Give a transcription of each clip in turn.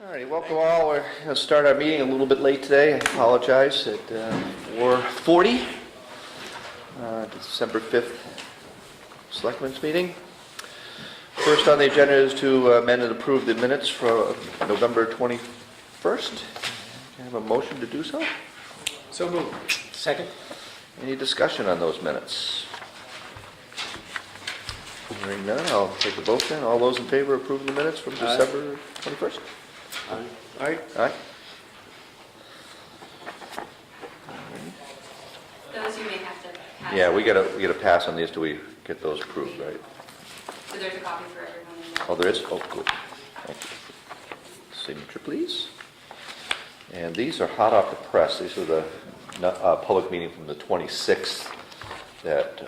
All righty, welcome all. We're going to start our meeting a little bit late today. I apologize at 4:40, December 5th Selectmen's meeting. First on the agenda is to amend and approve the minutes for November 21st. Can I have a motion to do so? So moved. Second. Any discussion on those minutes? Hearing none, I'll take a vote then. All those in favor of approving the minutes from December 21st? Aye. Aye. Those you may have to pass. Yeah, we gotta pass on these till we get those approved, right? So there's a copy for everyone. in there. Oh, there is? Oh, good. Thank you. Signature, please. And these are hot off the press. These are the public meeting from the 26th that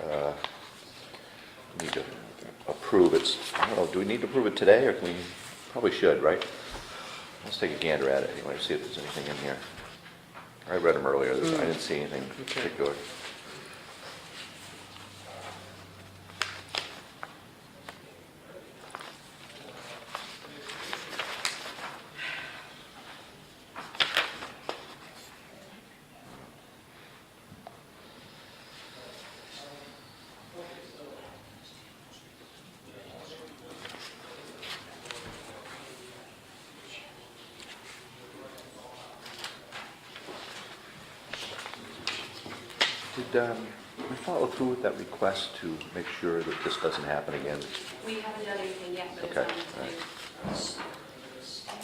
we need to approve. I don't know, do we need to approve it today, or can we? Probably should, right? Let's take a gander at it anyway, see if there's anything in here. I read them earlier. I didn't see anything particular. Did we follow through with that request to make sure that this doesn't happen again? We haven't done anything yet, but Okay. it's on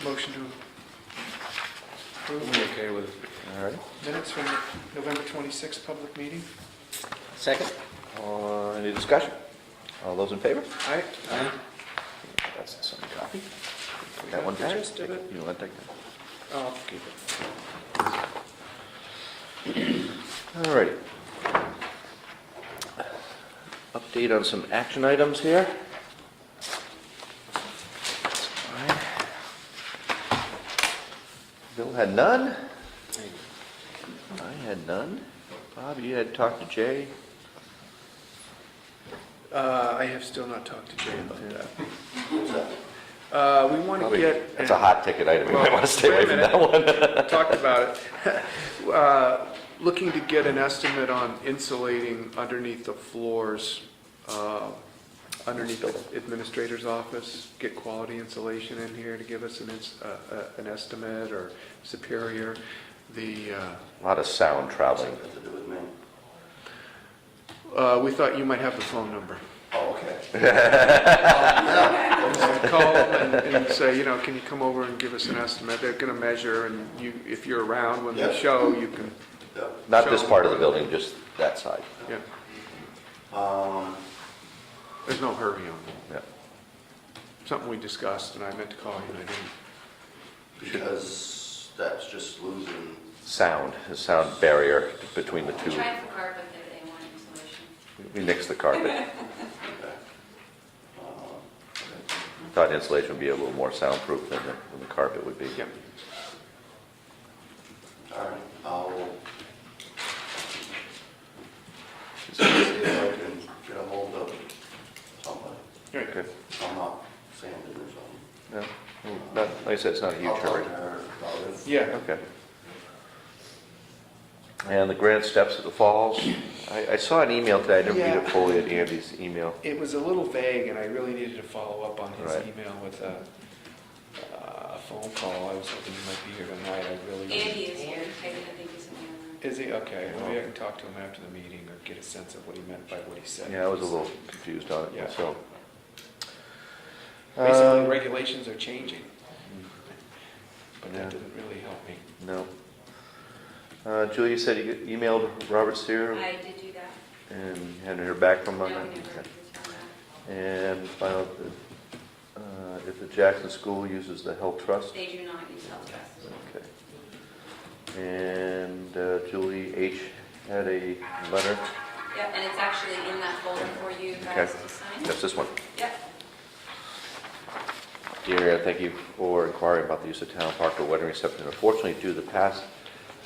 Motion to approve. Okay with it. All right. Minutes from the November 26th public meeting. Second? Any discussion? All those in favor? Aye. Aye. That's the same copy. We That have one the back? gist of it. You want that? Oh, I'll keep it. All righty. Update on some action items here. Fine. Bill had none. I had none. Bob, you had talked to Jay. I have still not talked to Jay about that. We want to Probably- get... That's a hot ticket item. We Well, might want to stay away wait a from minute. that one. Talked about it. Looking to get an estimate on insulating underneath the floors, underneath the administrator's office, get quality insulation in here to give us an estimate, or Superior. A lot of sound traveling. We thought you might have the phone number. Oh, okay. Call and say, can you come over and give us an estimate? They're going to measure, and if you're around when they Yep. show, you can, Not this part of the building, just that side. yeah. There's no hurry on it. Yeah. Something we discussed, and I meant to call you, and I didn't. Because that's just losing. Sound, the sound barrier between the We two. tried for carpet, they want insulation. We nixed the carpet. Thought insulation would be a little more soundproof than the carpet would be. Yep. All right, I'll see if I can get a hold of somebody. Okay. I'm not Sandon or something. No, not, like I said, it's not a huge I'll talk hurry. to her about it. Yeah. Okay. And the granite steps at the falls, I saw an email today, I didn't read it Yeah. fully, at Andy's email. It was a little vague, and I really needed to follow up on his Right. email with a phone call. I was hoping he might be here tonight. I really Andy is here, I think he's in the Is he? Okay, maybe I can talk to him after the meeting or get a sense of what he meant by what he said. Yeah, I was a little confused on it, Yeah. so. Basically, regulations are changing, but Yeah. that didn't really help me. No. Julia said you emailed Robert Sear I did do that. and hadn't heard back from No, him? we never Okay. returned that. And find out if the Jackson School uses the Health Trust. They do not use health trust. Okay. And Julie H. had a letter. Yep, and it's actually in that folder for you guys Okay. to sign. That's this one. Yep. Dear, thank you for inquiring about the use of town park for wedding reception. Unfortunately, due to the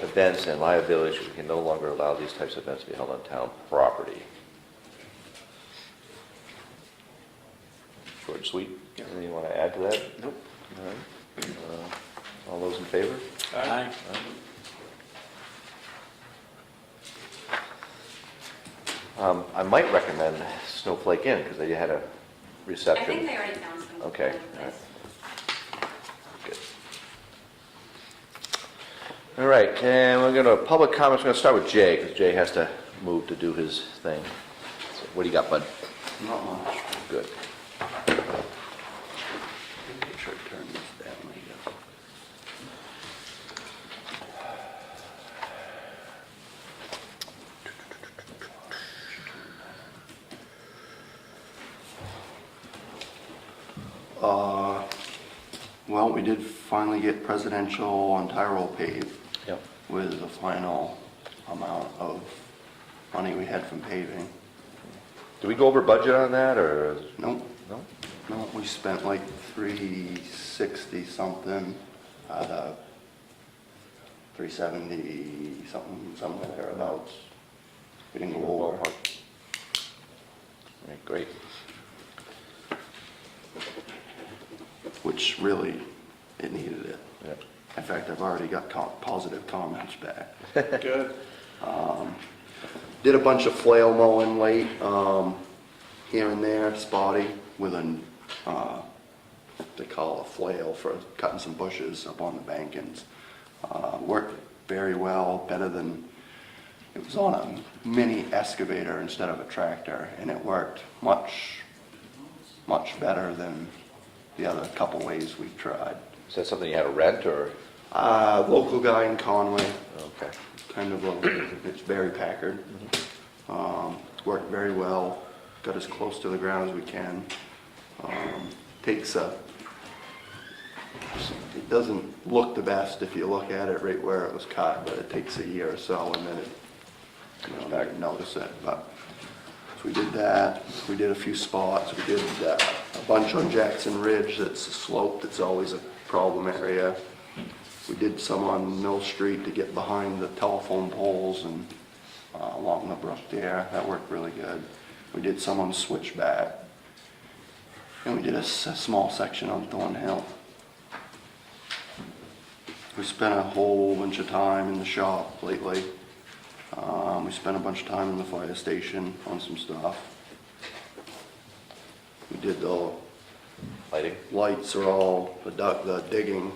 events and liability, we can no longer allow these types of events to be held on town property. Short and sweet. Yeah. Anything you want to add to that? Nope. All right. All those in favor? Aye. I might recommend Snowflake Inn, because they had a I reception. think they already found some. Okay, other all right. place. Good. All right, and we're going to public comments. We're going to start with Jay, because Jay has to move to do his thing. So what do you got, bud? Not much. Good. Make sure I turn this down, I guess. Well, we did finally get Presidential on Tyrol paved Yep. with the final amount of money we had from paving. Did we go over budget on that, or? Nope, No? no, we spent like 360 something out of 370 something, somewhere thereabouts. We didn't go over. All right, great. Which really, it needed it. Yeah. In fact, I've already got positive comments back. Good. Did a bunch of flail mowing late, here and there, spotty, with they call a flail for cutting some bushes up on the bankings. Worked very well, better than, it was on a mini excavator instead of a tractor, and it worked much better than the other couple ways we've tried. Is that something you had to rent, or? Local guy in Conway, Okay. kind of a, it's Barry Packard. Worked very well, got as close to the ground as we can. Takes it doesn't look the best if you look at it right where it was cut, but it takes a year or so and then it, you notice it. But, so we did that, we did a few spots, we did a bunch on Jackson Ridge that's a slope that's always a problem area. We did some on Mill Street to get behind the telephone poles and along the brook there. That worked really good. We did some on Switchback. And we did a small section on Thornhill. We spent a whole bunch of time in the shop lately. We spent a bunch of time in the fire station on some stuff. We did the Lighting? lights are all, the digging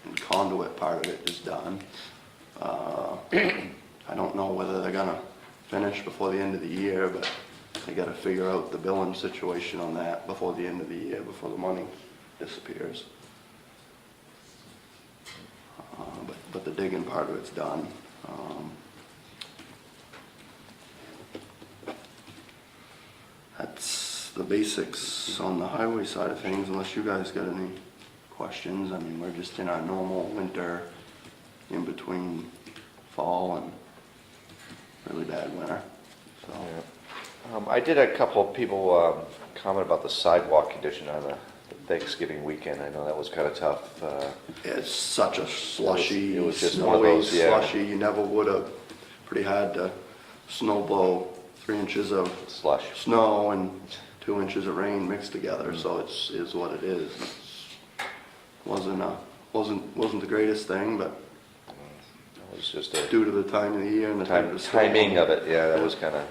and conduit part of it is done. I don't know whether they're gonna finish before the end of the year, but they gotta figure out the billing situation on that before the end of the year, before the money disappears. But the digging part of it's done. That's the basics on the highway side of things, unless you guys got any questions. I mean, we're just in our normal winter, in between fall and really bad winter, so. Yeah. I did a couple of people comment about the sidewalk condition on the Thanksgiving weekend. I know that was kind of tough. It's such a slushy, It was just one of snowy, those, yeah. slushy, you never would have, pretty hard to snow blow 3 inches of Slush. snow and 2 inches of rain mixed together, so it's, is what it is. Wasn't the greatest thing, but It was just a due to the time of the year and the type of storm. timing of it, yeah, that was kind of.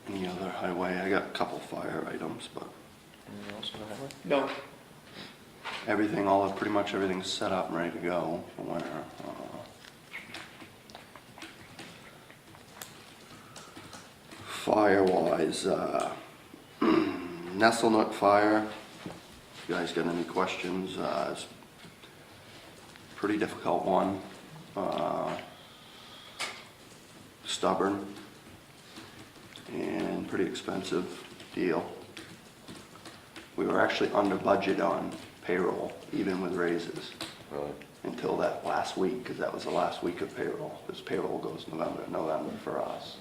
Any other highway, I got a couple fire items, but Anything else on the highway? No. everything, pretty much everything's set up and ready to go for winter. Fire-wise, Nesselnook fire, if you guys got any questions, it's a pretty difficult one. Stubborn and pretty expensive deal. We were actually under budget on payroll, even with raises, Really? until that last week, because that was the last week of payroll. This payroll goes November for us.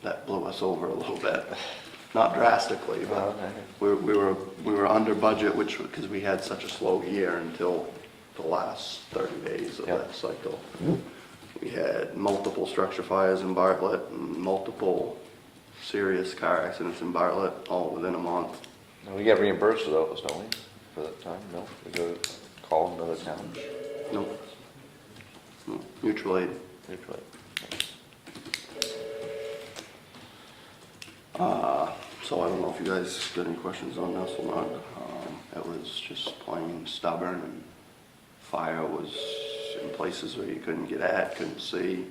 That blew us over a little bit. not drastically, but Okay. we were under budget, because we had such a slow year until the last 30 days of Yeah. that cycle. We had multiple structure fires in Bartlett and multiple serious car accidents in Bartlett, all within a month. And we get reimbursed for those, don't we, for that time? No? We go call another town? Nope. No, mutual aid. Usually. So I don't know if you guys got any questions on this or not. It was just plain stubborn, and fire was in places where you couldn't get at, couldn't see.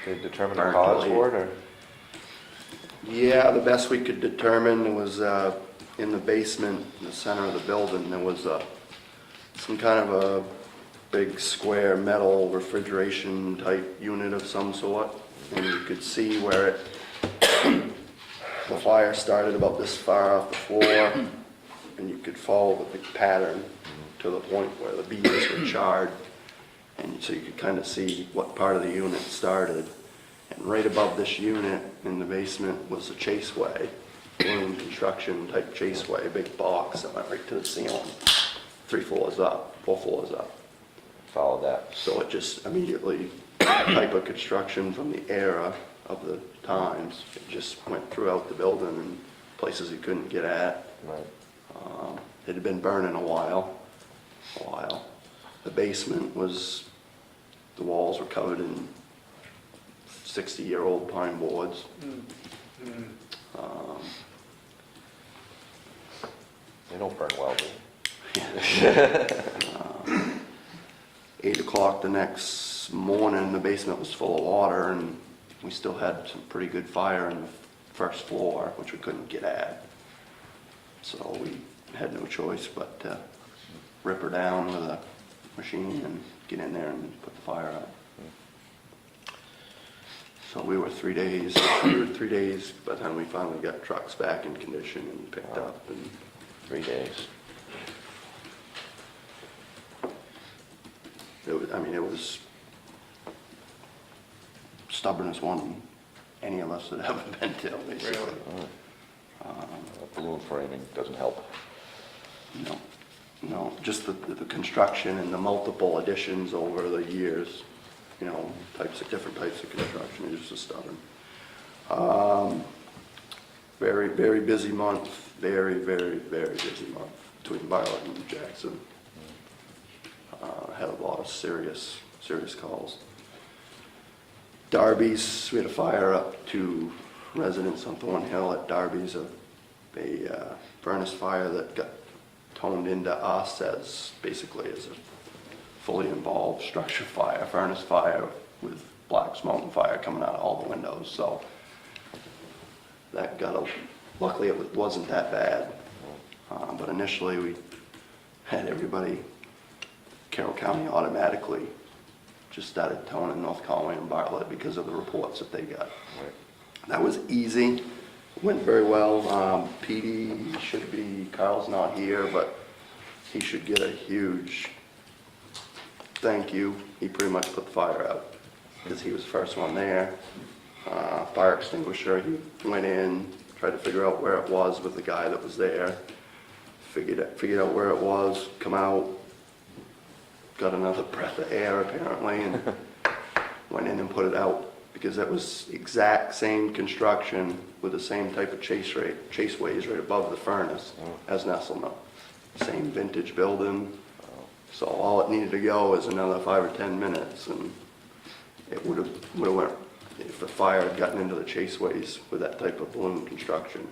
Did they determine the cause for it, or? Yeah, the best we could determine was in the basement, in the center of the building, there was some kind of a big square metal refrigeration type unit of some sort, and you could see where it, the fire started about this far off the floor, and you could follow the big pattern to the point where the beams were charred, and so you could kind of see what part of the unit started. And right above this unit in the basement was a chaseway, balloon construction type chaseway, a big box that went right to the ceiling, 3 floors up, 4 floors up. Follow that. So it just immediately, that type of construction from the era of the times, it just went throughout the building in places you couldn't get at. Right. It had been burning a while. The basement was, the walls were covered in 60-year-old pine boards. They don't burn well, do they? 8 o'clock the next morning, the basement was full of water, and we still had some pretty good fire in the first floor, which we couldn't get at. So we had no choice but to rip her down with a machine and get in there and put the fire out. So we were 3 days, by the time we finally got trucks back in condition and picked up. And 3 days. it was stubbornest one any of us had ever been to, basically. Really? Balloon framing doesn't help. No, just the construction and the multiple additions over the years, different types of construction, is just stubborn. Very, very busy month, very, very, very busy month between Bartlett and Jackson. Had a lot of serious calls. Darby's, we had a fire up to residents on Thornhill at Darby's, a furnace fire that got toned into us as basically as a fully involved structure fire, furnace fire with black smoke and fire coming out of all the windows. So that luckily it wasn't that bad. But initially we had everybody, Carroll County automatically just started toning North Conway and Bartlett because of the reports that they got. Right. That was easy, went very well. PD should be, Carl's not here, but he should get a huge thank you. He pretty much put the fire out because he was the first one there. Fire extinguisher, he went in, tried to figure out where it was with the guy that was there. Figured out where it was, come out, got another breath of air apparently, and went in and put it out because that was exact same construction with the same type of chaseways right above the furnace as Nesselno. Same vintage building. So all it needed to go is another 5 or 10 minutes, and it would have went, if the fire had gotten into the chaseways with that type of balloon construction,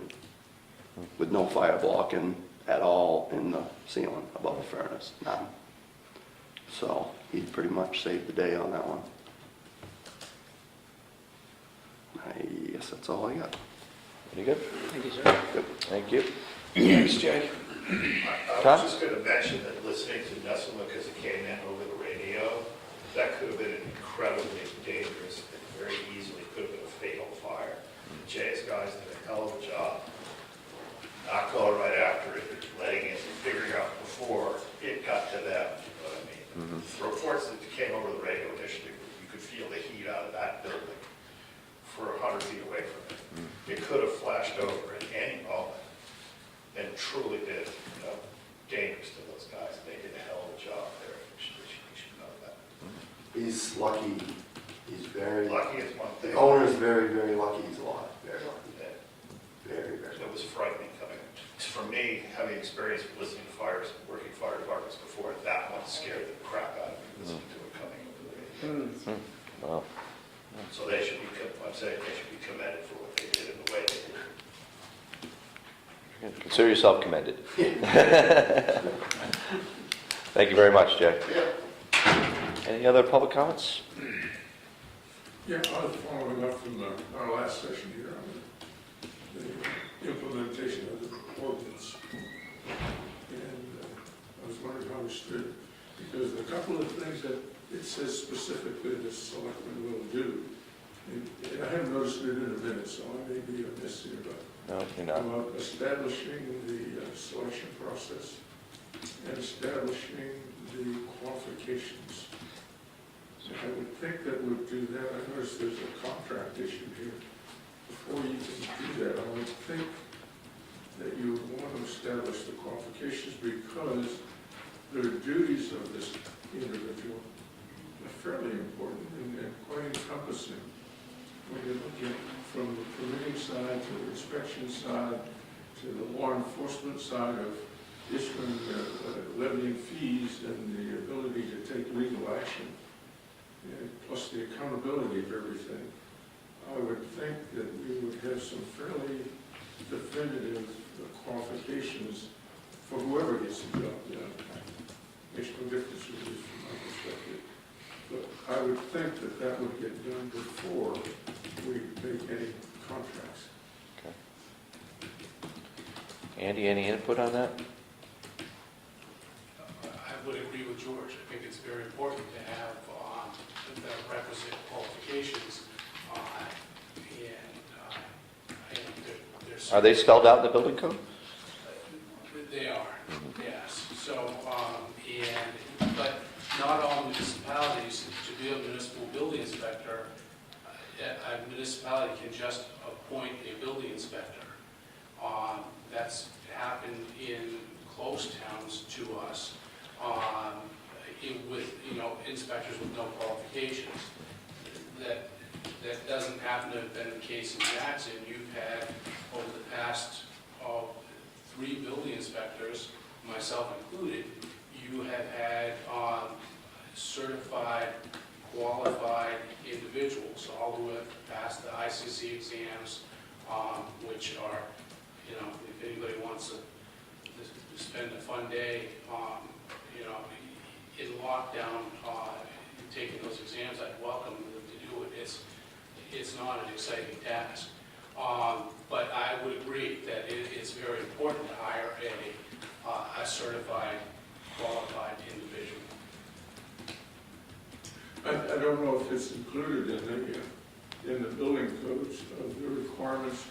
with no fire blocking at all in the ceiling above the furnace, none. So he pretty much saved the day on that one. I guess that's all I got. Pretty good? Thank you, sir. Thank you. Thanks, Jay. I Tom? was just going to mention that listening to Nesselma because it came in over the radio, that could have been incredibly dangerous and very easily could have been a fatal fire. Jay's guys did a hell of a job. Not going right after it, letting it, figuring out before it got to them, you know what I mean? The reports that came over the radio initially, you could feel the heat out of that building for 100 feet away from it. It could have flashed over, and the experience of listening to working fire departments before, that one scared the crap out of me, listening to it coming over the radio. Wow. So they should be, I'm saying they should be commended for what they did and the way they did it. Consider yourself commended. Thank you very much, Jay. Any other public comments? Yeah, I was following up from our last session here on the implementation of the ordinance. And I was wondering how we stood, because a couple of things that it says specifically the selectmen will do. And I haven't noticed it in a minute, so I may be amiss here, but No, you're not. about establishing the selection process and establishing the qualifications. I would think that would do that. I noticed there's a contract issue here. Before you can do that, I would think that you would want to establish the qualifications because the duties of this individual are fairly important and quite encompassing. When you look at from the permitting side to the inspection side to the law enforcement side of issuing, levying fees and the ability to take legal action, and plus the accountability of everything, I would think that we would have some fairly definitive qualifications for whoever gets the job done. Makes no difference really from my perspective. But I would think that that would get done before we make any contracts. Andy, any input on that? I would agree with George. I think it's very important to have the requisite qualifications. I think there's... Are they spelled out in the building code? They are, yes. So, but not all municipalities, to be a municipal building inspector, a municipality can just appoint a building inspector. That's happened in close towns to us, with, inspectors with no qualifications. That doesn't happen to have been the case in Jackson. You've had, over the past 3 building inspectors, myself included, you have had certified, qualified individuals, all who have passed the ICC exams, which are, if anybody wants to spend a fun day, in lockdown, taking those exams, I'd welcome them to do it. It's not an exciting task. But I would agree that it's very important to hire a certified, qualified individual. I don't know if it's included in the building codes of the requirements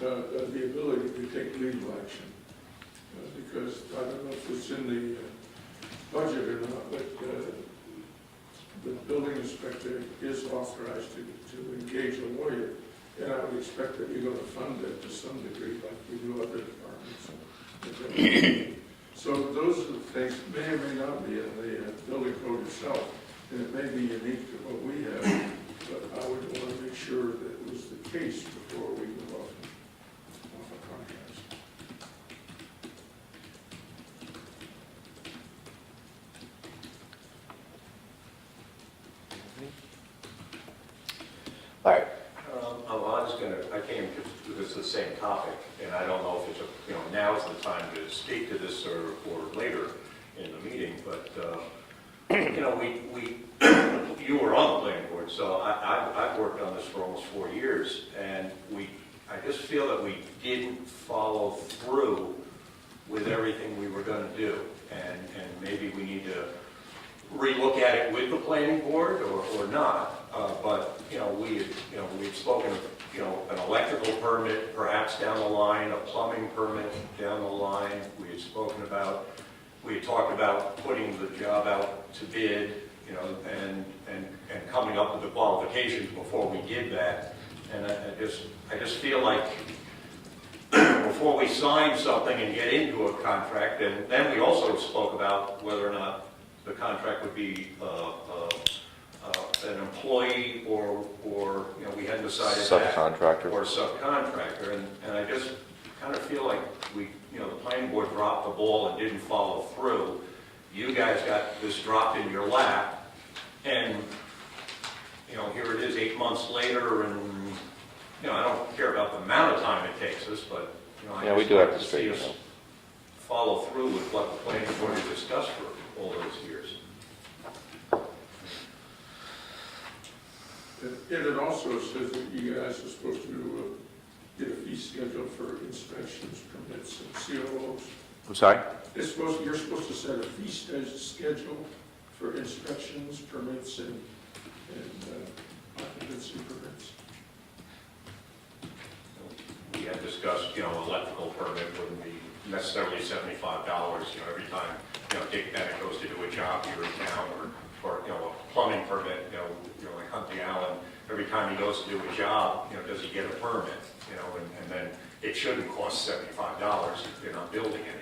of the ability to take legal action. Because I don't know if it's in the budget or not, but the building inspector is authorized to engage a lawyer, and I would expect that you're going to fund it to some degree, like we do other departments. So those are the things may or may not be in the building code itself, and it may be unique to what we have, but I would want to make sure that it was the case before we go off of contracts. All right. I came to this the same topic, and I don't know if it's now's the time to speak to this or later in the meeting, but you were on the planning board, so I've worked on this for almost 4 years, and I just feel that we didn't follow through with everything we were going to do, and maybe we need to relook at it with the planning board or not. But we've spoken of an electrical permit perhaps down the line, a plumbing permit down the line. We had talked about putting the job out to bid, and coming up with the qualifications before we did that. And I just feel like before we sign something and get into a contract, and then we also spoke about whether or not the contract would be an employee or we hadn't decided that. Subcontractor. Or subcontractor, and I just kind of feel like we you know, the planning board dropped the ball and didn't follow through. You guys got this dropped in your lap, and, you know, here it is 8 months later, and, you know, I don't care about the amount of time it takes us, but, you know, I Yeah, we just do have like to to see straighten us it out. follow through with what the planning board has discussed for all those years. And it also says that you guys are supposed to get a fee schedule for inspections, permits, and COOs. I'm sorry? You're supposed to set a fee schedule for inspections, permits, and occupancy permits. We had discussed, you know, electrical permit wouldn't be necessarily $75, you know, every time, you know, Dick Bennett goes to do a job here in town, or, you know, a plumbing permit, you know, like Huntley Allen, every time he goes to do a job, you know, does he get a permit, you know, and then it shouldn't cost $75 if they're not building anything.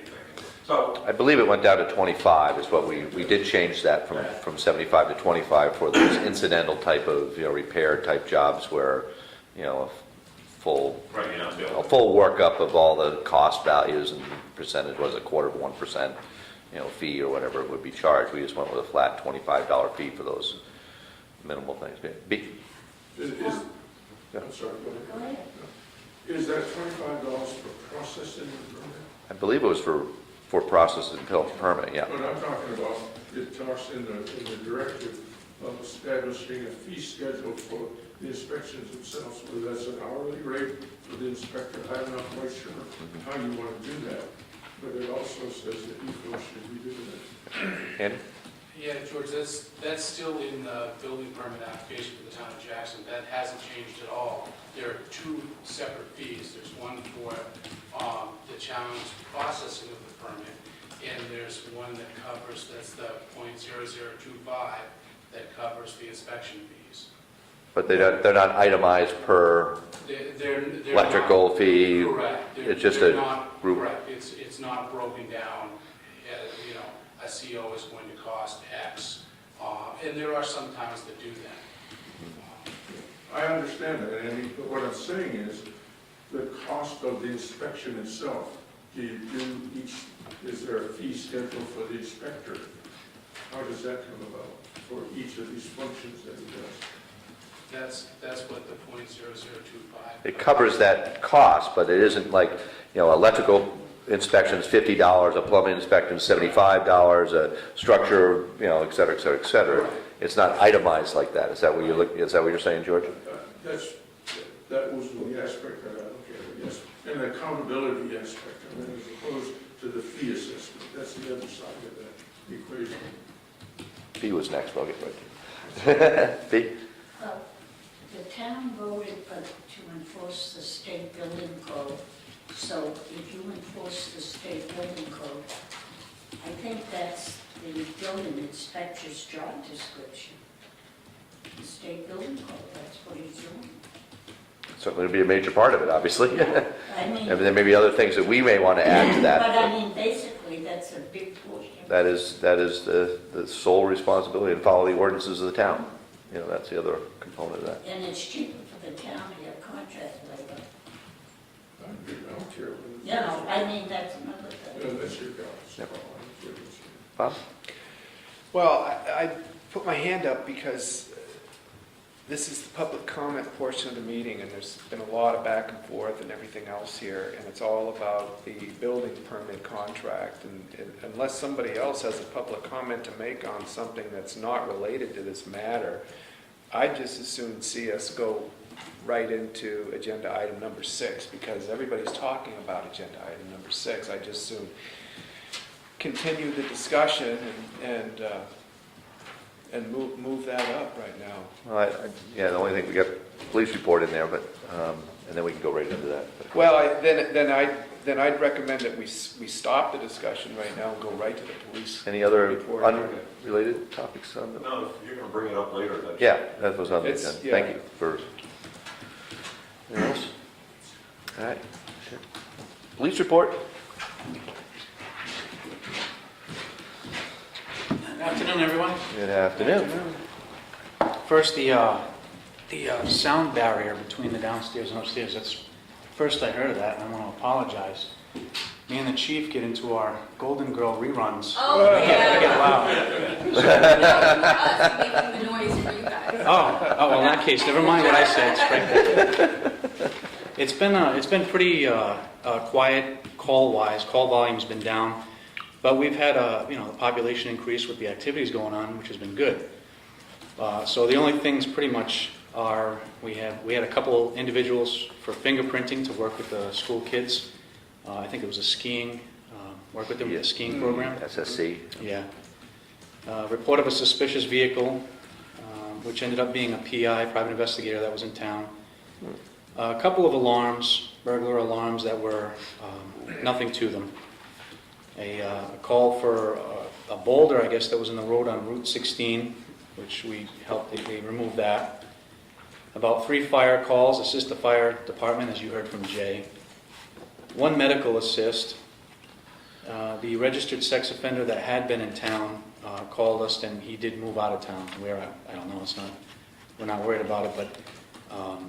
So, I believe it went down to 25 is what we did change that from 75 to 25 for those incidental type of, you know, repair type jobs where, you know, right, you're not building. a full workup of all the cost values and percentage was a quarter of 1%, you know, fee or whatever would be charged. We just went with a flat $25 fee for those minimal things. I'm sorry, go ahead. Is that $25 for processing the permit? I believe it was for process until permit, yeah. What I'm talking about, it talks in the directive of establishing a fee schedule for the inspections themselves, whether that's an hourly rate for the inspector. I'm not quite sure how you want to do that, but it also says that you folks should be doing it. Andy? Yeah, George, that's still in the building permit application for the town of Jackson. That hasn't changed at all. There are two separate fees. There's one for the challenge processing of the permit, and there's one that covers, that's the .0025, that covers the inspection fees. But they're not itemized per They're electrical not, fee? correct. It's just They're a not group? correct. It's not broken down. You know, a CO is going to cost X, and there are some towns that do that. I understand that, Andy, but what I'm saying is the cost of the inspection itself. Do you do is there a fee schedule for the inspector? How does that come about for each of these functions that he does? That's what the .0025. It covers that cost, but it isn't like, you know, electrical inspection is $50, a plumbing inspection is $75, a structure, you know, et cetera, et cetera, et cetera. It's not itemized like that. Is that what you're saying, George? That was the aspect that I look at it, yes. And the accountability aspect of it as opposed to the fee assessment. That's the other side of that equation. Fee was next, I'll get right to it. Fee? Well, the town voted to enforce the state building code, so if you enforce the state building code, I think that's the building inspector's job description. The state building code, that's what he's doing. Certainly would be a major part of it, obviously. I mean, And there may be other things that we may want to add to that. but I mean, basically, that's a big portion. That is the sole responsibility, and follow the ordinances of the town. You know, that's the other component of that. And it's cheaper for the town to have contract labor. I don't care. You know, I mean, that's another thing. Yeah, that's your guys' Yep. call. I don't care what you- Bob? Well, I put my hand up because this is the public comment portion of the meeting, and there's been a lot of back and forth and everything else here, and it's all about the building permit contract. And unless somebody else has a public comment to make on something that's not related to this matter, I'd just as soon see us go right into agenda item number 6, because everybody's talking about agenda item number 6. I just soon continue the discussion and move that up right now. Well, yeah, the only thing, we got police report in there, but, and then we can go right into that. Well, then I'd recommend that we stop the discussion right now and go right to the police. Any other report. unrelated topics on the? No, if you're going to bring it up later, that's... Yeah, that was on the It's- agenda. yeah. Thank you for. Anything else? All right. Sure. Police report? Good afternoon, everyone. Good afternoon. First, the sound barrier between the downstairs and upstairs, that's, first I heard of that, and I want to apologize. me and the chief get into our Golden Girl reruns. Oh, I get yeah. loud. No, for us, making the noise for you guys. Well, in that case, never mind what I said, strike that. It's been pretty quiet call-wise. Call volume's been down, but we've had the population increase with the activities going on, which has been good. So the only things pretty much are we had a couple individuals for fingerprinting to work with the school kids. I think it was a skiing, work with them with the skiing program. SSC. Yeah. Report of a suspicious vehicle, which ended up being a PI, private investigator, that was in town. A couple of alarms, burglar alarms that were nothing to them. A call for a boulder, I guess, that was in the road on Route 16, which we helped, they removed that. About 3 fire calls, assist the fire department, as you heard from Jay. 1 medical assist. The registered sex offender that had been in town called us, and he did move out of town. Where, I don't know, we're not worried about it, but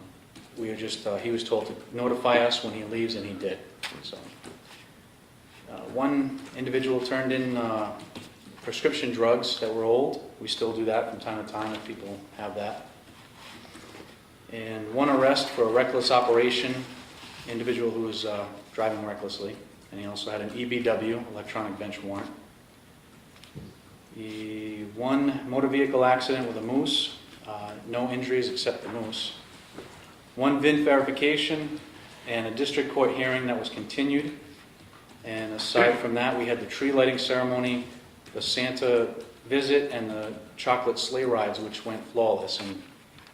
we were just, he was told to notify us when he leaves, and he did. So, 1 individual turned in prescription drugs that were old. We still do that from time to time if people have that. And 1 arrest for a reckless operation, individual who was driving recklessly, and he also had an EBW, electronic bench warrant. The 1 motor vehicle accident with a moose, no injuries except the moose. 1 VIN verification and a district court hearing that was continued. And aside from that, we had the tree lighting ceremony, the Santa visit, and the chocolate sleigh rides, which went flawless and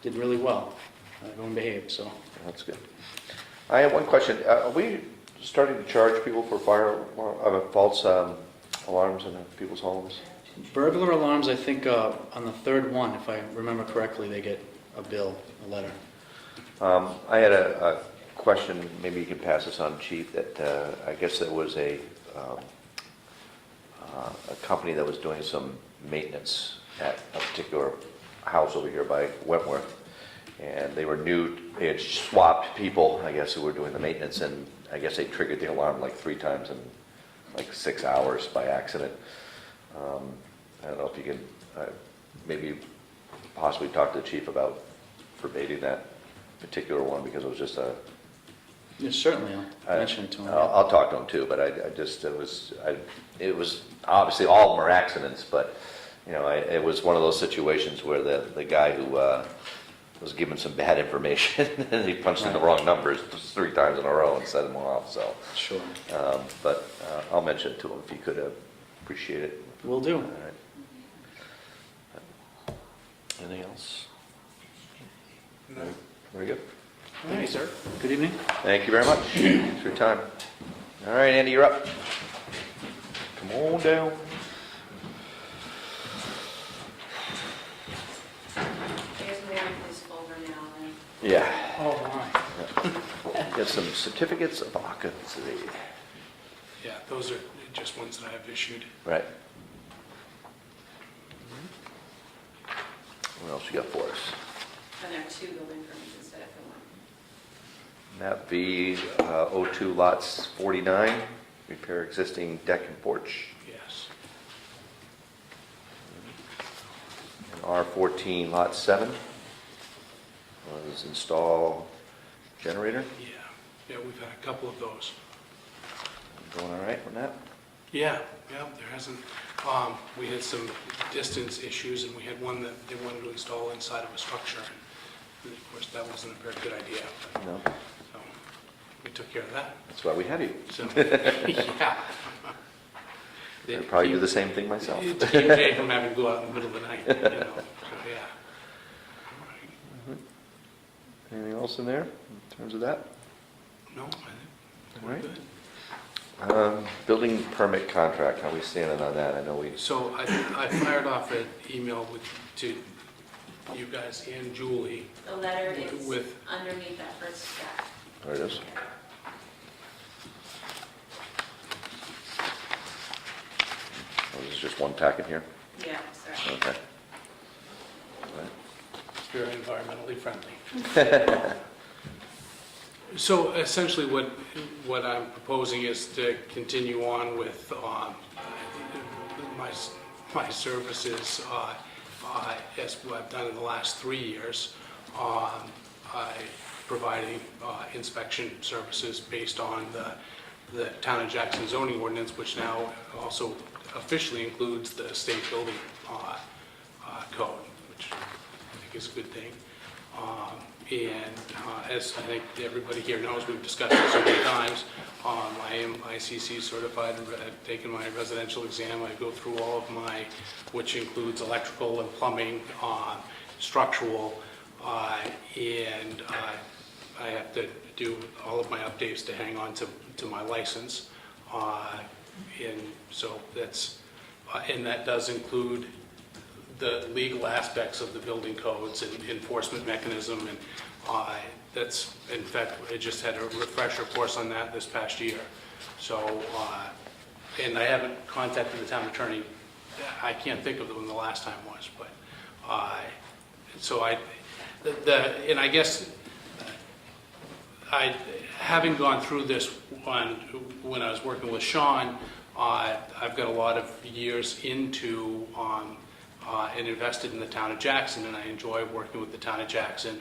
did really well. Everyone behaved, so. That's good. I have one question. Are we starting to charge people for false alarms in people's homes? Burglar alarms, I think on the 3rd one, if I remember correctly, they get a bill, a letter. I had a question, maybe you can pass this on, Chief, that I guess there was a company that was doing some maintenance at a particular house over here by Wentworth. And they were new, they had swapped people, I guess, who were doing the maintenance, and I guess they triggered the alarm like 3 times in like 6 hours by accident. I don't know if you can maybe possibly talk to the chief about forbidding that particular one, because it was just a... Yes, certainly, I'll mention it to him. I'll talk to him too, but I just, it was obviously all of them are accidents, but, it was one of those situations where the guy who was given some bad information, and he punched in the wrong numbers 3 times in a row and set him off, so. Sure. But I'll mention it to him if you could appreciate it. Will do. All right. Anything else? No. Very good. Thank you, sir. Good evening. Thank you very much. Thanks for your time. All right, Andy, you're up. Come on down. There's more in this folder now than... Yeah. Oh, my. Got some certificates of occupancy. Yeah, those are just ones that I have issued. Right. What else you got for us? And there are 2 building permits instead of the 1. Map V, 02 lots 49, repair existing deck and porch. Yes. And R14 lot 7 was install generator. Yeah, we've had a couple of those. Going all right on that? Yeah, there hasn't, we had some distance issues, and we had one that they wanted to install inside of a structure. And of course, that wasn't a very good idea, but, No, so we took care of that. that's why we have you. So, yeah. I'd probably do the same thing myself. To keep Jay from having to go out in the middle of the night, so, yeah. All right. Anything else in there in terms of that? No, I think All we're right. good. Building permit contract, how we standing on that? I know we, So I fired off an email to you guys and Julie. The letter is With- underneath that first step. there it is. Oh, this is just one packet here? Yeah, sorry. Okay. All right. Very environmentally friendly. So essentially what I'm proposing is to continue on with my services as what I've done in the last 3 years. Providing inspection services based on the Town of Jackson zoning ordinance, which now also officially includes the state building code, which I think is a good thing. As I think everybody here knows, we've discussed it so many times, I am ICC certified, I've taken my residential exam, I go through all of my, which includes electrical and plumbing, structural, and I have to do all of my updates to hang on to my license. And so that's, and that does include the legal aspects of the building codes and enforcement mechanism, and that's, in fact, I just had a refresher course on that this past year. So, and I haven't contacted the town attorney, I can't think of when the last time was, but, so and I guess, having gone through this when I was working with Sean, I've got a lot of years into and invested in the town of Jackson, and I enjoy working with the town of Jackson.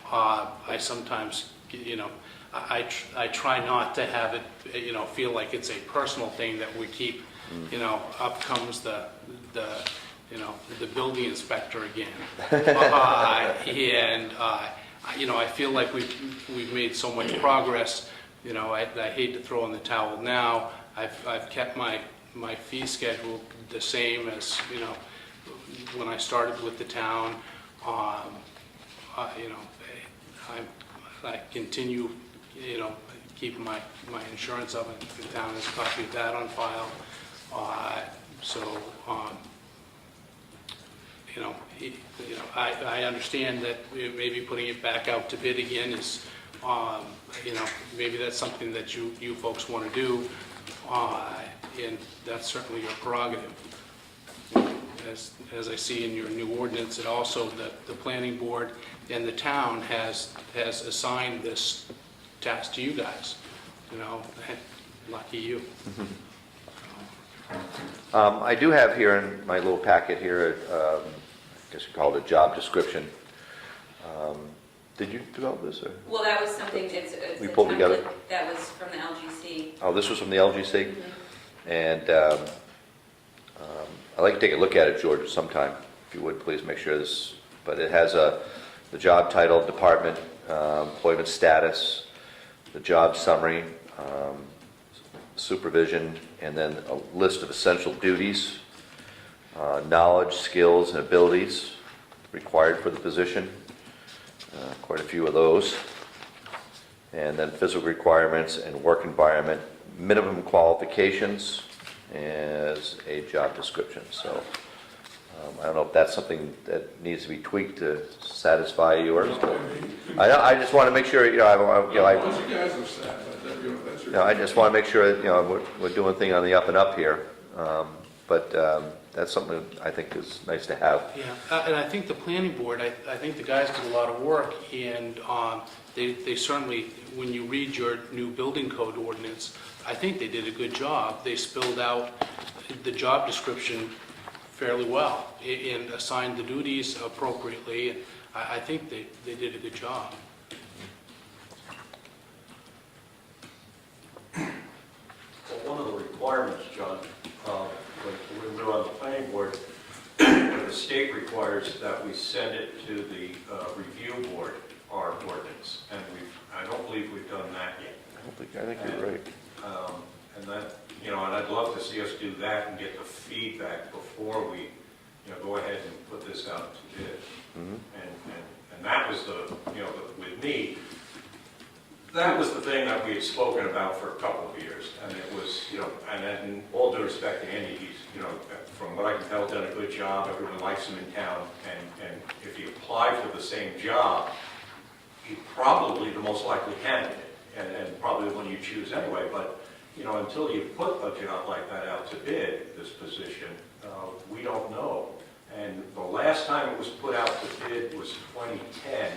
I sometimes, I try not to have it, feel like it's a personal thing that we keep, up comes the building inspector again. I feel like we've made so much progress. I hate to throw in the towel now. I've kept my fee schedule the same as, when I started with the town. I continue, keeping my insurance up, and the town has a copy of that on file. I understand that maybe putting it back out to bid again is, maybe that's something that you folks want to do, and that's certainly your prerogative. As I see in your new ordinance, it also, the planning board and the town has assigned this task to you guys. Lucky you. I do have here in my little packet here, I guess you call it a job description. Did you develop this, or? Well, that was something, it's We a pulled together? template that was from the LGC. Oh, this was from the LGC? Mhm. And I'd like to take a look at it, George, sometime, if you would, please make sure this, but it has the job title, department, employment status, the job summary, supervision, and then a list of essential duties, knowledge, skills, and abilities required for the position, quite a few of those, and then physical requirements and work environment, minimum qualifications as a job description. So I don't know if that's something that needs to be tweaked to satisfy you, or I just want to make sure, I just want to make sure we're doing thing on the up and up here. But that's something I think is nice to have. Yeah, and I think the planning board, I think the guys did a lot of work, and they certainly, when you read your new building code ordinance, I think they did a good job. They spelled out the job description fairly well and assigned the duties appropriately. I think they did a good job. Well, one of the requirements, John, when we were on the planning board, the state requires that we send it to the review board, our ordinance, and I don't believe we've done that yet. I think you're right. And that, and I'd love to see us do that and get the feedback before we, go ahead and put this out to bid. Mm-hmm. And that was with me, that was the thing that we had spoken about for a couple of years, and it was, and in all due respect to Andy, he's, from what I can tell, done a good job. Everyone likes him in town, and if you apply for the same job, he's probably the most likely candidate, and probably the one you choose anyway. But until you put a job like that out to bid, this position, we don't know. And the last time it was put out to bid was 2010,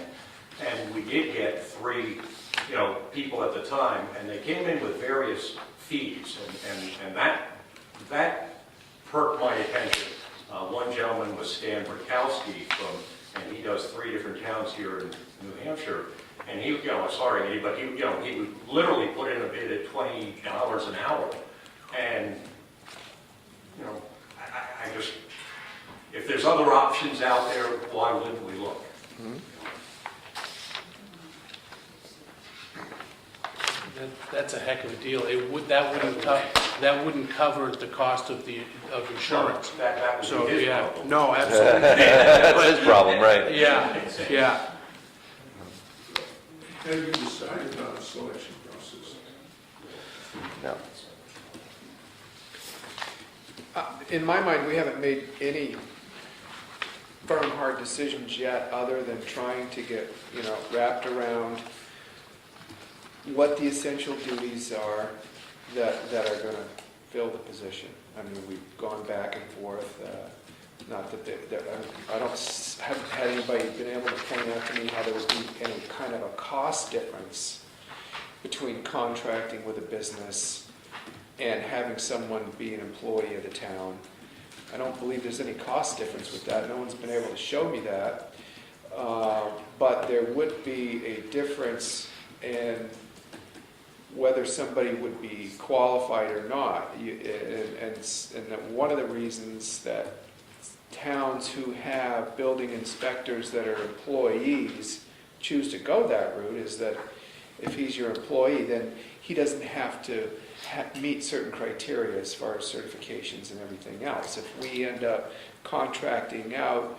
and we did get 3 you know, people at the time, and they came in with various fees, and that perked my attention. One gentleman was Stan Burkowski and he does 3 different towns here in New Hampshire, and he, you know, sorry, Eddie, but he, you know, he would literally put in a bid at $20 an hour, and, you know, I just, if there's other options out there, why wouldn't we look? That's a heck of a deal. That wouldn't cover the cost of insurance. That would So, be his yeah, problem. no, absolutely. That's his problem, right? Yeah, yeah. Have you decided on a selection process? No. In my mind, we haven't made any firm, hard decisions yet, other than trying to get, wrapped around what the essential duties are that are going to fill the position. I mean, we've gone back and forth. Not that haven't had anybody been able to point out to me how there would be any kind of a cost difference between contracting with a business and having someone be an employee of the town. I don't believe there's any cost difference with that. No one's been able to show me that. But there would be a difference in whether somebody would be qualified or not. And that one of the reasons that towns who have building inspectors that are employees choose to go that route is that if he's your employee, then he doesn't have to meet certain criteria as far as certifications and everything else. If we end up contracting out,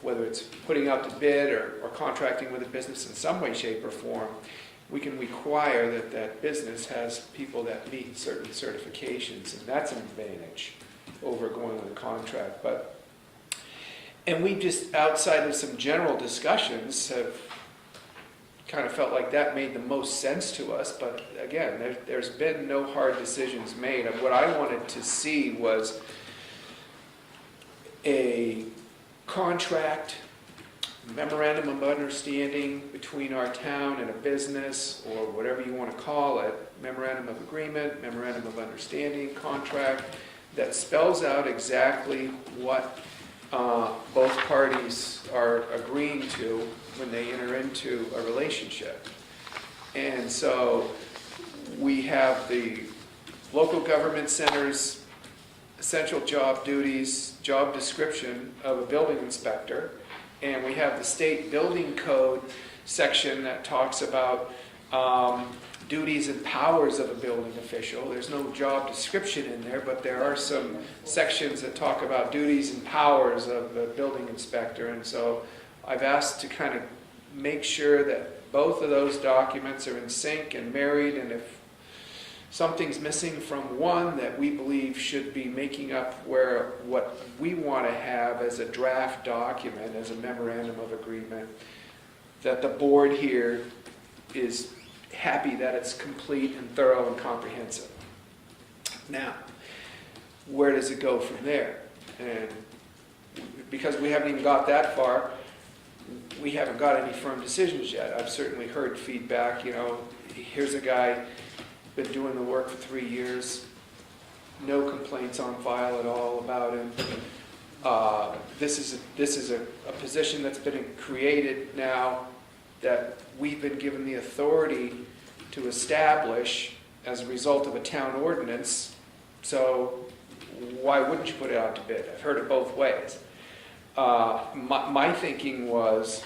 whether it's putting out to bid or contracting with a business in some way, shape, or form, we can require that that business has people that meet certain certifications, and that's an advantage over going with a contract. And we just, outside of some general discussions, have kind of felt like that made the most sense to us. But again, there's been no hard decisions made. And what I wanted to see was a contract, memorandum of understanding between our town and a business, or whatever you want to call it, memorandum of agreement, memorandum of understanding, contract, that spells out exactly what both parties are agreeing to when they enter into a relationship. And so we have the local government center's essential job duties, job description of a building inspector, and we have the state building code section that talks about duties and powers of a building official. There's no job description in there, but there are some sections that talk about duties and powers of the building inspector. And so I've asked to kind of make sure that both of those documents are in sync and married, and if something's missing from one that we believe should be making up where what we want to have as a draft document, as a memorandum of agreement, that the board here is happy that it's complete and thorough and comprehensive. Now, where does it go from there? And because we haven't even got that far, we haven't got any firm decisions yet. I've certainly heard feedback, here's a guy been doing the work for 3 years, no complaints on file at all about him. This is a position that's been created now that we've been given the authority to establish as a result of a town ordinance. So why wouldn't you put it out to bid? I've heard it both ways. My thinking was,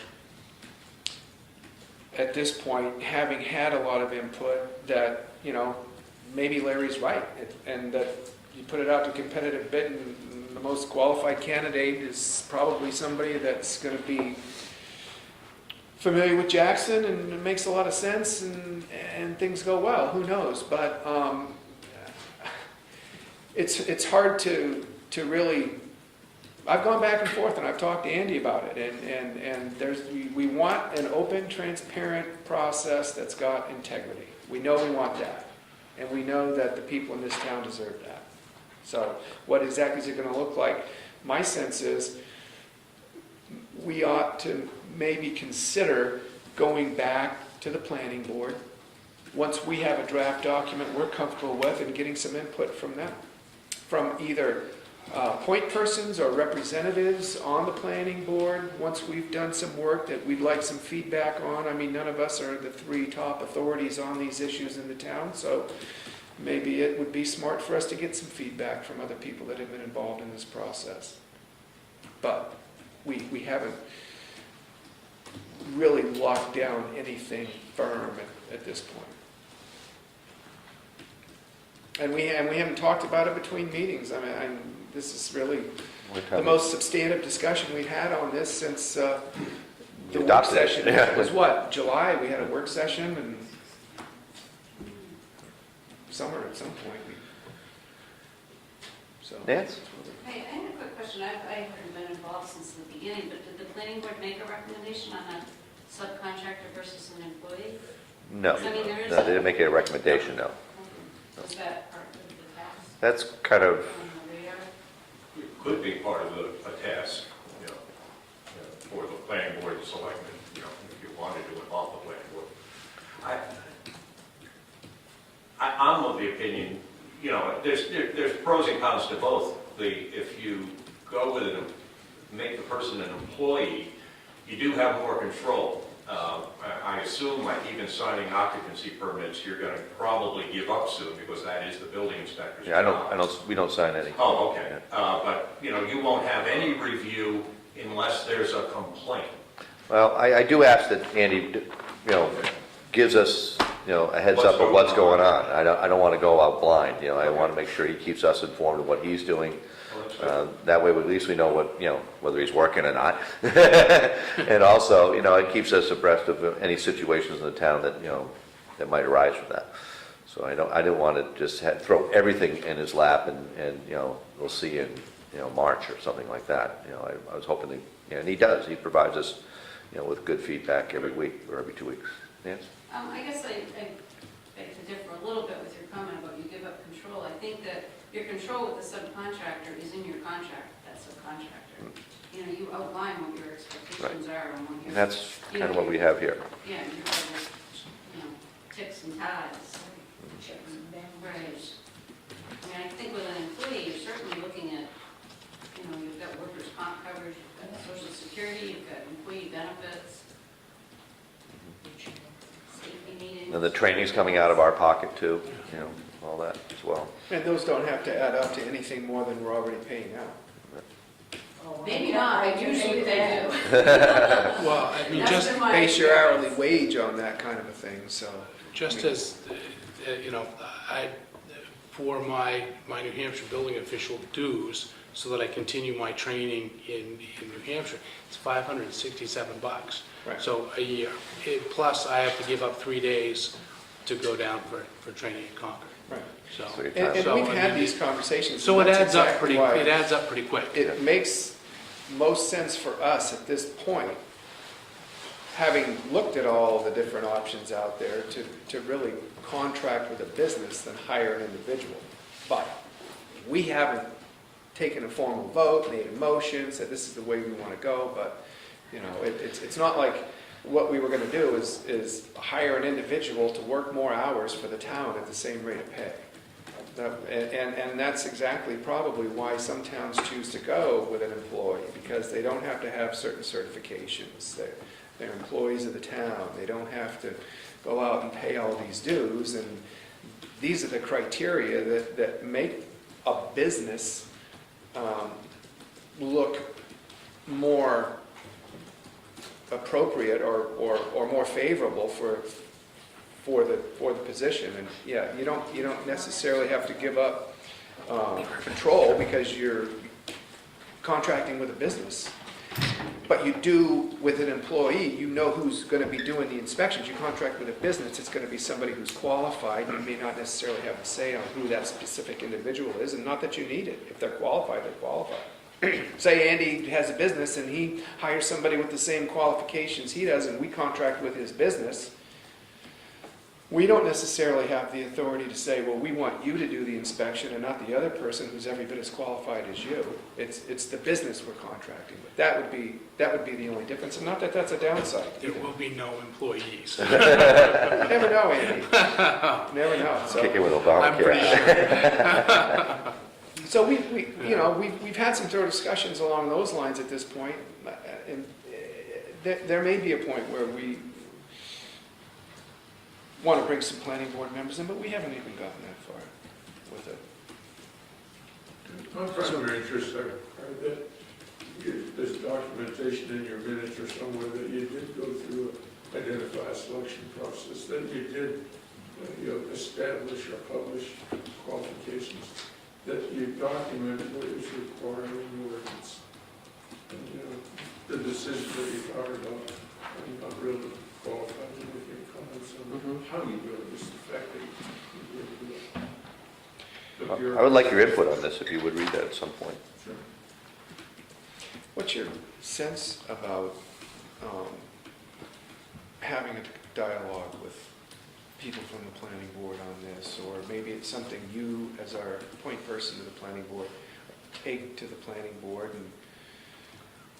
at this point, having had a lot of input, that maybe Larry's right, and that you put it out to competitive bid, and the most qualified candidate is probably somebody that's going to be familiar with Jackson, and it makes a lot of sense, and things go well. Who knows? But it's hard to really. I've gone back and forth, and I've talked to Andy about it, and we want an open, transparent process that's got integrity. We know we want that, and we know that the people in this town deserve that. So what exactly is it going to look like? My sense is we ought to maybe consider going back to the planning board. Once we have a draft document we're comfortable with, and getting some input from them, from either point persons or representatives on the planning board. Once we've done some work that we'd like some feedback on, I mean, none of us are the three top authorities on these issues in the town, so maybe it would be smart for us to get some feedback from other people that have been involved in this process. But we haven't really locked down anything firm at this point. And we haven't talked about it between meetings. I mean, this is really the most substantive discussion we've had on this since the work adopted it. session. Yeah. It was what, July? We had a work session, and summer at some point. So. Nancy? Hey, I had a quick question. I haven't been involved since the beginning, but did the planning board make a recommendation on a subcontractor versus an employee? No. I mean, there is No, they didn't make a recommendation, no. Was that part of the task That's kind of, on the radar? It could be part of a task, for the planning board, the selectmen, if you wanted to involve the planning board. I'm of the opinion, there's pros and cons to both. If you go with make the person an employee, you do have more control. I assume, like even signing occupancy permits, you're going to probably give up soon because that is the building inspector's job. we don't sign any. Oh, okay. But, you won't have any review unless there's a complaint. Well, I do ask that Andy, gives us, a heads up of what's going on. I don't want to go out blind, I want to make sure he keeps us informed of what he's doing. That way, at least we know what, whether he's working or not. And also, it keeps us abreast of any situations in the town that, that might arise from that. So I didn't want to just throw everything in his lap and we'll see in, March or something like that. I was hoping that, and he does, he provides us, with good feedback every week or every 2 weeks. Nancy? I guess I beg to differ a little bit with your comment about you give up control. I think that your control with the subcontractor is in your contract with that subcontractor. You outline what your expectations are and what your... And that's kind of what we have here. Yeah, you have, ticks and ties. Right. I think with an employee, you're certainly looking at, you've got workers' comp coverage, you've got social security, you've got employee benefits, safety meetings. And the training's coming out of our pocket too, all that as well. And those don't have to add up to anything more than we're already paying out. Maybe not, but usually they do. Well, I mean, That's just been my base your experience. hourly wage on that kind of a thing, so. Just as, for my New Hampshire building official dues, so that I continue my training in New Hampshire, it's $567. Right. So a year. Plus, I have to give up 3 days to go down for training in Concord. Right. So, So you're And So, we've I had mean, these conversations. so it and that's adds up exactly why it adds up pretty quick. It makes most sense for us at this point, having looked at all the different options out there, to really contract with a business than hire an individual. But we haven't taken a formal vote, made a motion, said this is the way we want to go, but, it's not like what we were going to do is hire an individual to work more hours for the town at the same rate of pay. And that's exactly probably why some towns choose to go with an employee, because they don't have to have certain certifications. They're employees of the town. They don't have to go out and pay all these dues. And these are the criteria that make a business look more appropriate or more favorable for the position. And yeah, you don't necessarily have to give up control because you're contracting with a business. But you do with an employee, who's going to be doing the inspections. You contract with a business, it's going to be somebody who's qualified. You may not necessarily have a say on who that specific individual is, and not that you need it. If they're qualified, they're qualified. Say Andy has a business and he hires somebody with the same qualifications he does, and we contract with his business. we don't necessarily have the authority to say, well, we want you to do the inspection and not the other person who's every bit as qualified as you. It's the business we're contracting with. That would be the only difference, and not that that's a downside. There will be no employees. You never know, Andy. You never know. So, Kick it with I'm pretty Obamacare. sure. so we've had some thorough discussions along those lines at this point, and there may be a point where we want to bring some planning board members in, but we haven't even gotten that far with it. I'm kind of interested, that there's documentation in your minutes or somewhere that you did go through, identify a selection process, that you did, establish or publish qualifications, that you documented what is required in the ordinance. And, the decision that you talked about, I'm not really qualified to make any comments on how you do it, just the fact that you did do it. But you're- I would like your input on this, if you would read that at some point. Sure. What's your sense about having a dialogue with people from the planning board on this, or maybe it's something you, as our point person to the planning board, take to the planning board and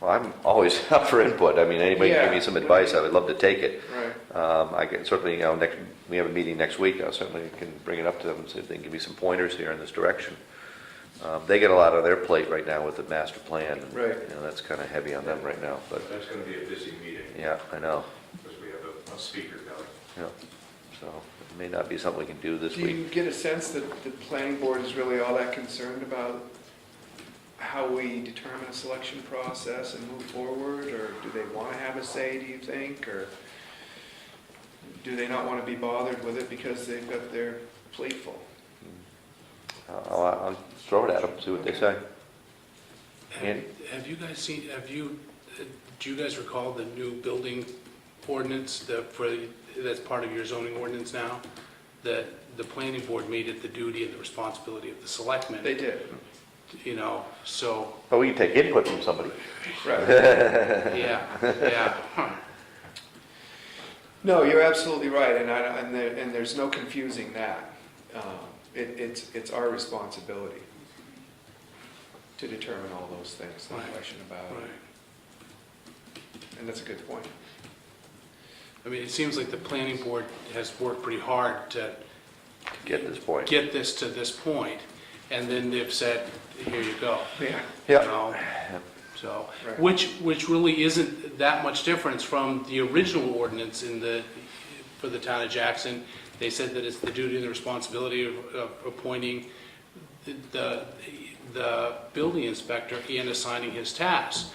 Well, I'm always up for input. I mean, anybody give me Yeah. some advice, I would love to take it. right. I can certainly, we have a meeting next week, I certainly can bring it up to them and see if they can give me some pointers here in this direction. They get a lot on their plate right now with the master plan. And, Right. that's kind of heavy on them right now, but, That's going to be a busy meeting, yeah, I know. because we have a speaker coming. Yeah. So it may not be something we can do this Do week. you get a sense that the planning board is really all that concerned about how we determine a selection process and move forward, or do they want to have a say, do you think, or do they not want to be bothered with it because they've got their plate full? I'll throw it at them, see what they say. And- Have you guys seen, do you guys recall the new building ordinance that's part of your zoning ordinance now? That the planning board made it the duty and the responsibility of the selectmen, They did. so, But we can take input from somebody. Right. yeah. Huh. No, you're absolutely right, and there's no confusing that. It's our responsibility to determine all those things, no Right. question about it. Right. And that's a good point. I mean, it seems like the planning board has worked pretty hard to Get this point. get this to this point, and then they've said, here you go. Yeah. You Yeah. know? So, Right. which really isn't that much difference from the original ordinance for the town of Jackson. They said that it's the duty and the responsibility of appointing the building inspector and assigning his tasks.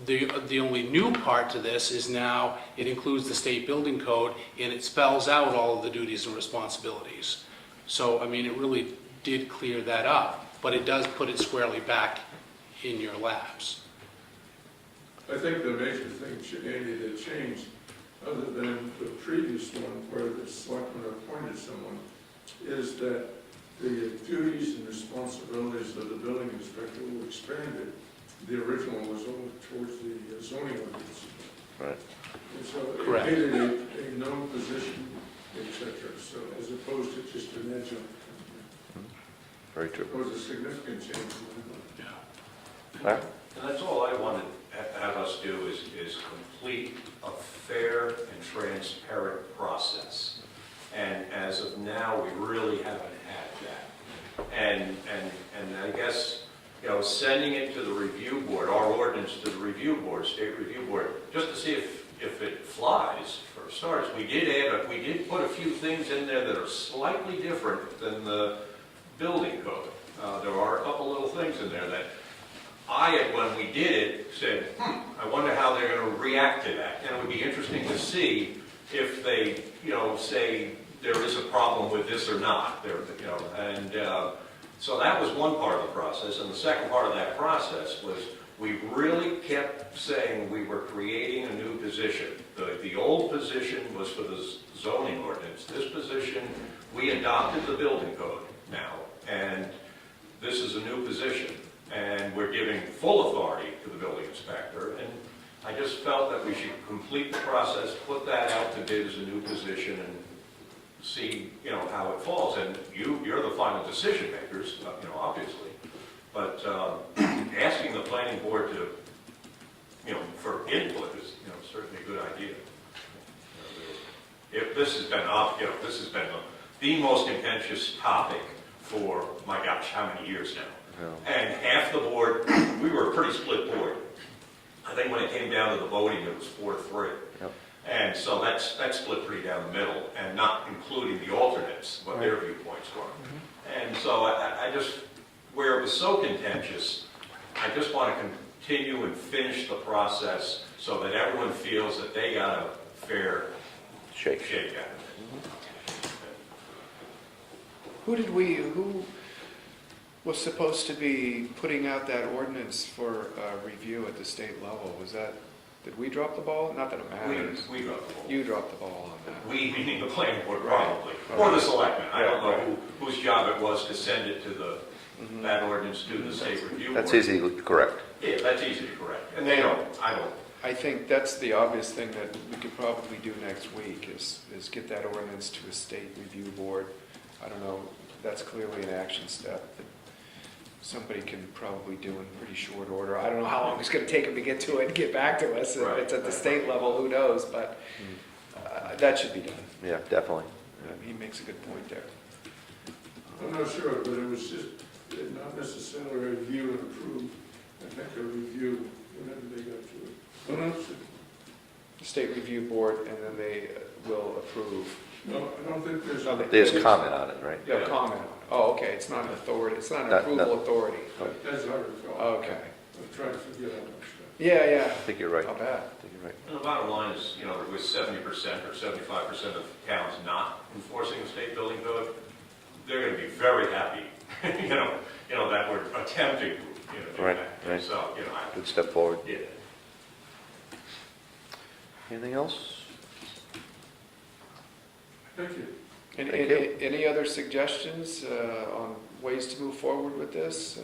The only new part to this is now it includes the state building code, and it spells out all of the duties and responsibilities. So, I mean, it really did clear that up, but it does put it squarely back in your laps. I think the major thing, Andy, that changed, other than the previous one where the selectmen appointed someone, is that the duties and responsibilities of the building inspector were expanded. The original was only towards the zoning ordinance. Right. And so it Correct. made it a known position, et cetera, so as opposed to just an adjunct. Very true. It was a significant change in my mind. Yeah. All right. And that's all I want to have us do is complete a fair and transparent process. And as of now, we really haven't had that. And I guess, sending it to the review board, our ordinance to the review board, state review board, just to see if it flies, for starters. We did put a few things in there that are slightly different than the building code. There are a couple little things in there that when we did it, said, I wonder how they're going to react to that. And it would be interesting to see if they, say there is a problem with this or not. So that was one part of the process. And the second part of that process was we really kept saying we were creating a new position. The old position was for the zoning ordinance. This position, we adopted the building code now, and this is a new position. And we're giving full authority to the building inspector. And I just felt that we should complete the process, put that out to bid as a new position, and see, how it falls. And you're the final decision makers, obviously. But asking the planning board to, for input is, certainly a good idea. If this has been, this has been the most contentious topic for, my gosh, how many years now? Yeah. And half the board, we were a pretty split board. I think when it came down to the voting, it was 4-3. Yep. And so that split pretty down the middle, and not including the alternates, what their viewpoints were. And so I just, where it was so contentious, I just want to continue and finish the process so that everyone feels that they got a fair Shake. shake out of it. Who was supposed to be putting out that ordinance for review at the state level? Did we drop the ball? Not that it matters. We dropped the ball. You dropped the ball on that. We, meaning the planning board, Right. probably, Right. or the selectmen. I don't know Right. whose job it was to send it to that ordinance to the state review board. That's easy to correct. Yeah, that's easy to correct. And they don't, I don't. I think that's the obvious thing that we could probably do next week is get that ordinance to a state review board. I don't know, that's clearly an action step that somebody can probably do in pretty short order. I don't know how long it's going to take them to get to it and get back to us. If Right. it's at the state level, who knows, but that should be done. Yeah, definitely. He makes a good point there. I'm not sure, but it was just not necessarily a review and approve. I think a review whenever they got to it. The state review board, and then they will approve. No, I don't think there's. No, They just comment on it, right? They'll comment on it. Oh, okay, it's not an authority, it's not an Not- approval no. authority. As I recall. Okay. I'm trying to forget how much that. Yeah, I think you're right. Not bad. I think you're right. And the bottom line is, with 70% or 75% of towns not enforcing the state building code, they're going to be very happy, that we're attempting to, do Right, that. right. So, Good step forward. yeah. Anything else? Thank you. Any, Thank any, any other suggestions on ways to move forward with this?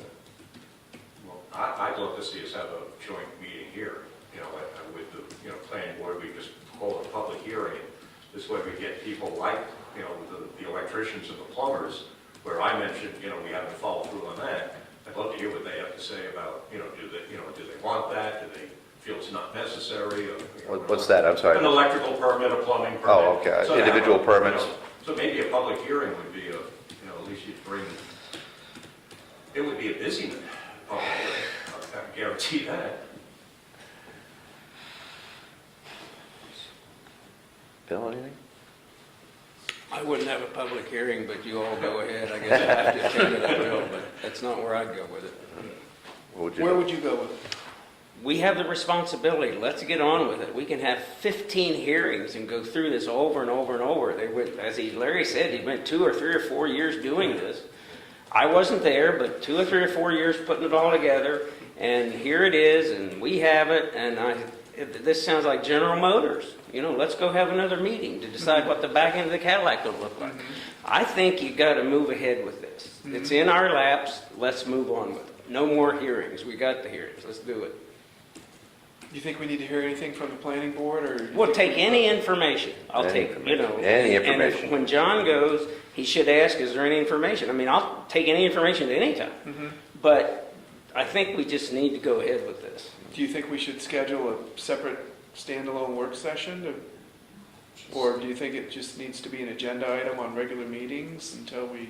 Well, I'd love to see us have a joint meeting here, with the, planning board. We just hold a public hearing. This way we get people like, the electricians and the plumbers, where I mentioned, we haven't followed through on that. I'd love to hear what they have to say about, do they want that? Do they feel it's not necessary? Or, What's that? I'm sorry. An electrical permit, a plumbing permit. Oh, okay. So that- Individual permits. So maybe a public hearing would be at least you'd bring, it would be a busy public hearing, I can guarantee that. Bill, anything? I wouldn't have a public hearing, but you all go ahead. I guess I have to attend it, I will, but that's not where I'd go with it. What would you Where do? would you go with it? We have the responsibility. Let's get on with it. We can have 15 hearings and go through this over and over and over. They went, Larry said, he went 2 or 3 or 4 years doing this. I wasn't there, but 2 or 3 or 4 years putting it all together, and here it is, and we have it, and this sounds like General Motors. Let's go have another meeting to decide what the back end of the Cadillac will look like. I think you've got to move ahead with this. It's in our laps. Let's move on with it. No more hearings. We got the hearings. Let's do it. Do you think we need to hear anything from the planning board, or? We'll take any information. I'll Any take, information. Any And information. if, when John goes, he should ask, is there any information? I mean, I'll take any information at any time. But I think we just need to go ahead with this. Do you think we should schedule a separate standalone work session? Or do you think it just needs to be an agenda item on regular meetings until we?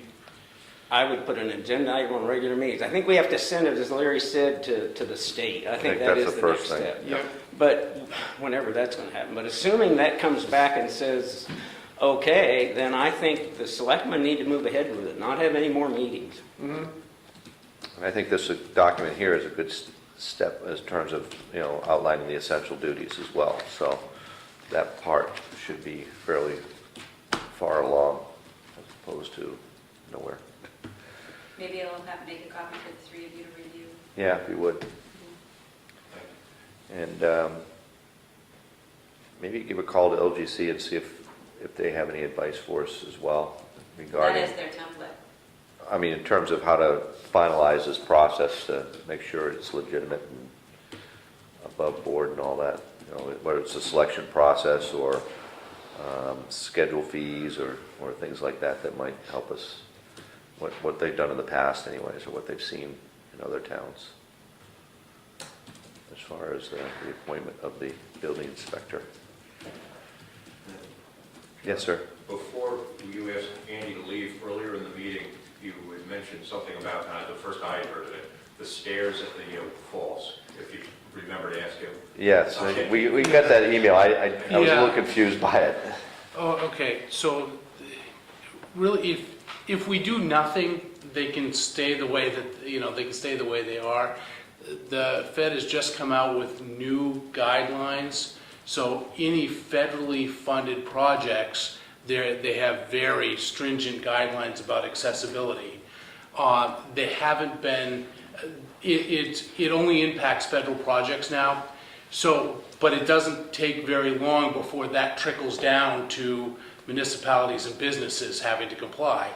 I would put an agenda item on regular meetings. I think we have to send it, as Larry said, to the state. I think that that's is the the next first thing. step. Yep. But whenever that's going to happen. But assuming that comes back and says, okay, then I think the selectmen need to move ahead with it, not have any more meetings. Mm-hmm. And I think this document here is a good step in terms of, outlining the essential duties as well. So that part should be fairly far along as opposed to nowhere. Maybe I'll make a copy for the 3 of you to review. Yeah, if you would. And maybe give a call to LGC and see if they have any advice for us as well That regarding, is their template. I mean, in terms of how to finalize this process to make sure it's legitimate and above board and all that, whether it's a selection process or schedule fees or things like that that might help us, what they've done in the past anyways, or what they've seen in other towns as far as the appointment of the building inspector. Yes, sir. Before you asked Andy to leave, earlier in the meeting, you had mentioned something about, the first I heard of it, the stairs at the falls, if you remember to ask him. Yes, Okay. we got that email. I was a Yeah. little confused by it. Oh, okay, so really, if we do nothing, they can stay the way that, they can stay the way they are. The Fed has just come out with new guidelines, so any federally funded projects, they have very stringent guidelines about accessibility. They haven't been, it only impacts federal projects now, so, but it doesn't take very long before that trickles down to municipalities and businesses having to comply.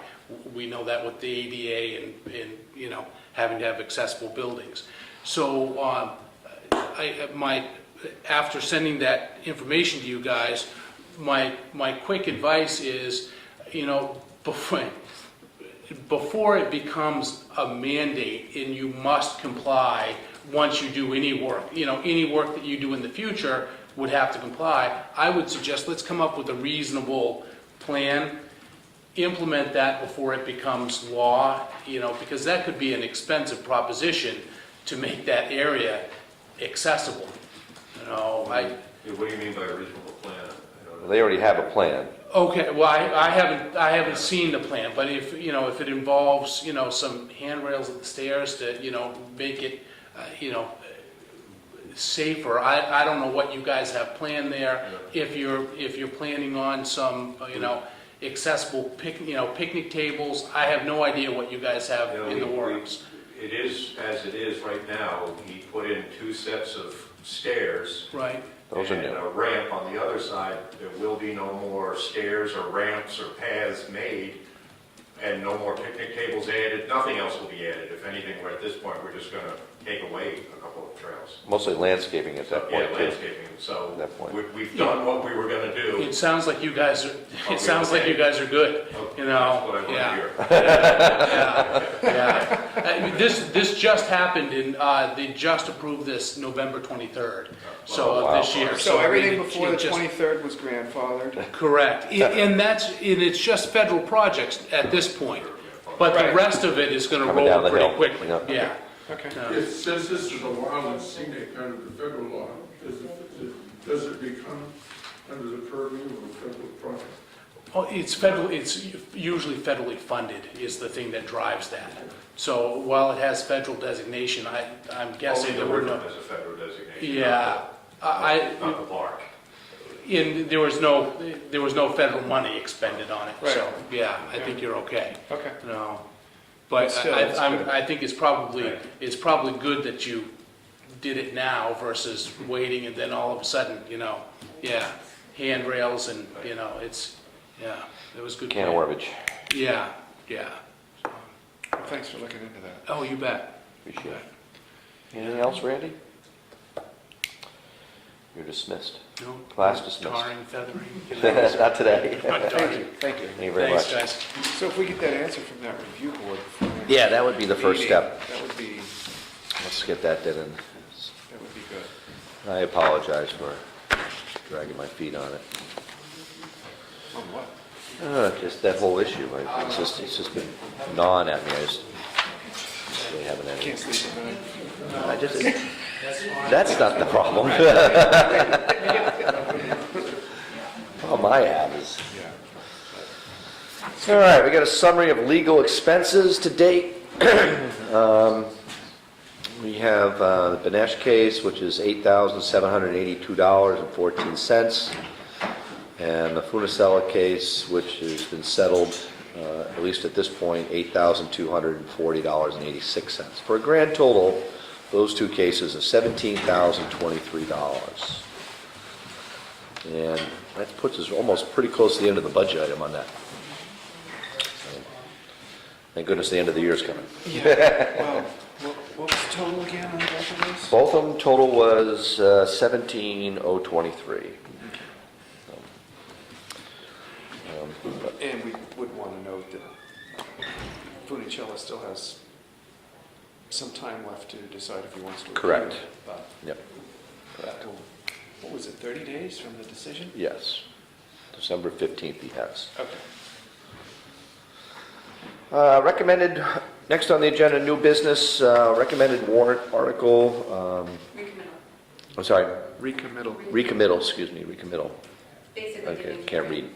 We know that with the ADA and having to have accessible buildings. So after sending that information to you guys, my quick advice is, before it becomes a mandate and you must comply once you do any work, any work that you do in the future would have to comply, I would suggest let's come up with a reasonable plan, implement that before it becomes law, because that could be an expensive proposition to make that area accessible. What do you mean by a reasonable plan? I don't know. They already have a plan. Okay, well, I haven't seen the plan, but if it involves, some handrails at the stairs to, make it, safer, I don't know what you guys have planned there. If you're planning on some, accessible picnic tables, I have no idea what you guys have in the works. It is as it is right now. He put in 2 sets of stairs. Right. Those are And new. a ramp on the other side. There will be no more stairs or ramps or paths made, and no more picnic tables added. Nothing else will be added. If anything, we're at this point, we're just going to take away a couple of trails. Mostly landscaping at that point, Yeah, too. landscaping. So At that point. we've done what we were going to do. It sounds like you guys are, good, Okay, you know? That's what I want to Yeah. hear. Yeah. This just happened in, they just approved this November 23rd, Oh, wow. of this year. So I mean, everything it- before it the just- 23rd was grandfathered? Correct. And it's just federal projects at this point. But the Right. rest of it is gonna Coming down roll the pretty hill. quickly, Yeah. yeah. Okay. It says this is a wild and scenic under the federal law. Does it become under the purview of a federal project? Oh, it's usually federally funded is the thing that drives that. So while it has federal designation, I'm guessing Only there the were river no, has a federal designation. yeah. Not the park. There was no federal money expended on it, so, Right. yeah, I think you're okay. Okay. No, But but still, it's good. I think it's probably good that you did it now versus waiting and then all of a sudden, yeah, handrails and, it was good. Can of plan. wormage. Yeah. Thanks for looking into that. Oh, you bet. Appreciate it. Anything else, Randy? You're dismissed. No, Class dismissed. tarring, feathering. Not today. Thank you, thank you. Thank you very much. Thanks, guys. So if we get that answer from that review board. before next Yeah, that would be the first meeting, step. That would be Let's get that done. good. I apologize for dragging my feet on it. On what? Just that whole issue. It's just been gnawing at me. I just really haven't any. Can't sleep at night. I just, that's not the problem. Problem I have is. All right, we got a summary of legal expenses to date. We have the Benesh case, which is $8,782.14. And the Funicella case, which has been settled, at least at this point, $8,240.86. For a grand total, those two cases of $17,023. And that puts us almost pretty close to the end of the budget item on that. So, thank goodness the end of the year is coming. Well, what was the total again on both of those? Both of them total was 17,023. And we would want to note that Funicello still has some time left to decide if he wants to appeal. Correct. But, Yep. Correct. what was it, 30 days from the decision? Yes. December 15th he has. Okay. Recommended, next on the agenda, new business, recommended warrant article, Recommittal. I'm sorry, Recommittal. recommittal, excuse me, recommittal. Basically Okay, giving can't read.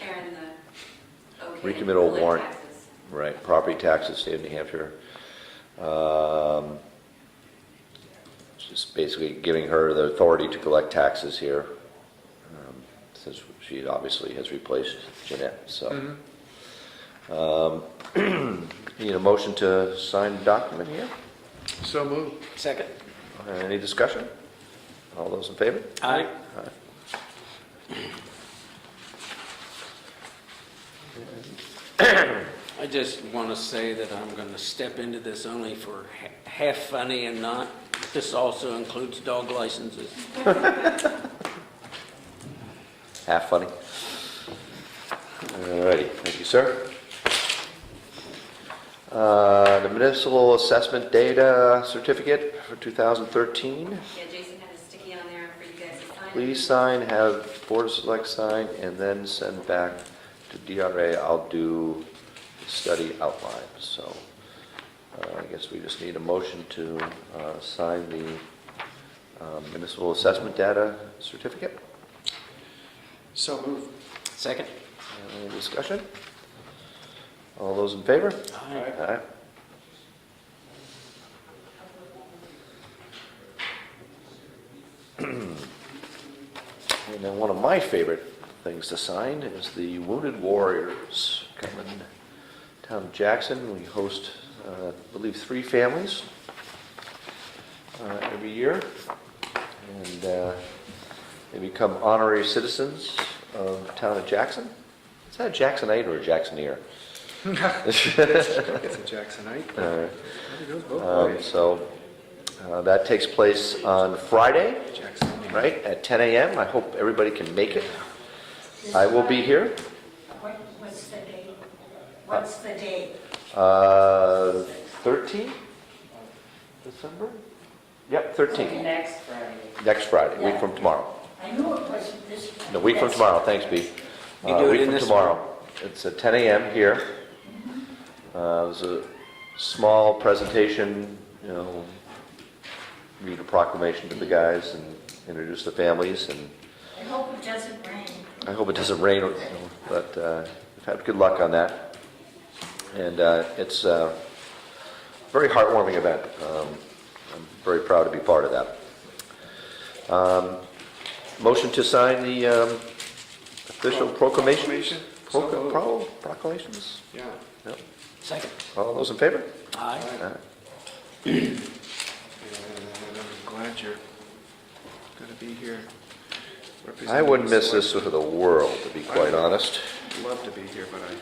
Karen the okay. Recommittal to collect warrant. taxes. Right, property taxes, state of New Hampshire. Just basically giving her the authority to collect taxes here, since she obviously has replaced Jeanette, so. Need a motion to sign the document here? So moved. Second. Any discussion? All those in favor? Aye. I just want to say that I'm going to step into this only for half funny and not. This also includes dog licenses. Half funny. All righty, thank you, sir. The municipal assessment data certificate for 2013. Yeah, Jason had a sticky on there for you guys to sign. Please sign, have Board of Select sign, and then send back to DRA. I'll do the study outline. So I guess we just need a motion to sign the municipal assessment data certificate. So moved. Second. Any discussion? All those in favor? Aye. Aye. And then one of my favorite things to sign is the Wounded Warriors coming down to Jackson. We host, I believe, 3 families every year. And they become honorary citizens of the town of Jackson. Is that a Jacksonite or a Jacksoneer? It's a Jacksonite. It goes both ways. So that takes place on Friday, Jacksonian. right, at 10 a.m. I hope everybody can make it. I will be here. What's the date? What's the date? 13th December? Yep, 13th. Next Friday. Next Friday, week from tomorrow. I knew it wasn't this. No, week from tomorrow, thanks, B. You do it Week in from this tomorrow. It's at 10 a.m. here. There's a small presentation, you know, read a proclamation to the guys and introduce the families, and I hope it doesn't rain. I hope it doesn't rain, you know, but we've had good luck on that. And it's a very heartwarming event. I'm very proud to be part of that. Motion to sign the official proclamation? Proclamation? Proclamations? Yeah. Yep. Second. All those in favor? Aye. And I'm glad you're going to be here. I wouldn't miss this for the world, to be quite honest. Love to be here, but I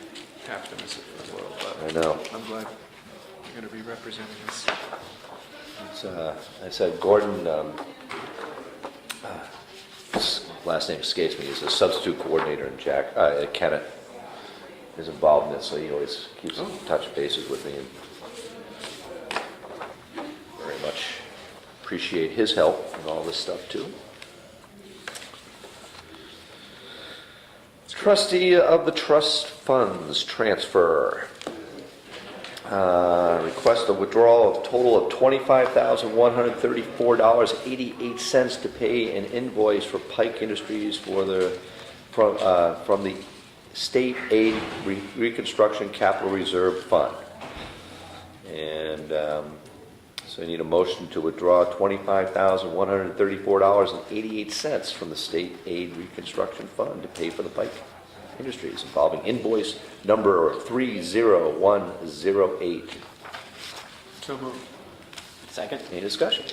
have to miss it for the world. I But know. I'm glad you're going to be representing us. It's, I said Gordon, his last name escapes me, he's a substitute coordinator, and Kennett is involved in it, so he always keeps in touch bases with me, and very much appreciate his help in all this stuff too. Trustee of the trust funds transfer. Request a withdrawal of total of $25,134.88 to pay an invoice for Pike Industries from the State Aid Reconstruction Capital Reserve Fund. And so I need a motion to withdraw $25,134.88 from the State Aid Reconstruction Fund to pay for the Pike Industries involving invoice number 30108. So moved. Second. Any discussion?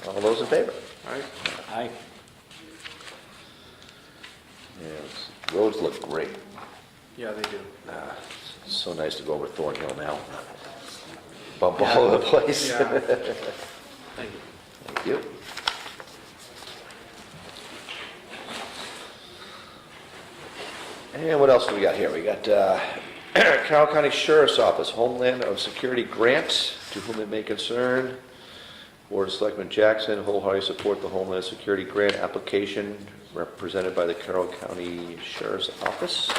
All those in favor? All right. Aye. Yes. Roads look great. Yeah, they do. It's so nice to go over Thornhill now. Bump all over the place. Yeah. Thank you. Thank you. And what else do we got here? We got Carroll County Sheriff's Office, Homeland of Security Grant, to whom it may concern. Board of Selectmen Jackson wholeheartedly support the Homeland Security Grant application represented by the Carroll County Sheriff's Office.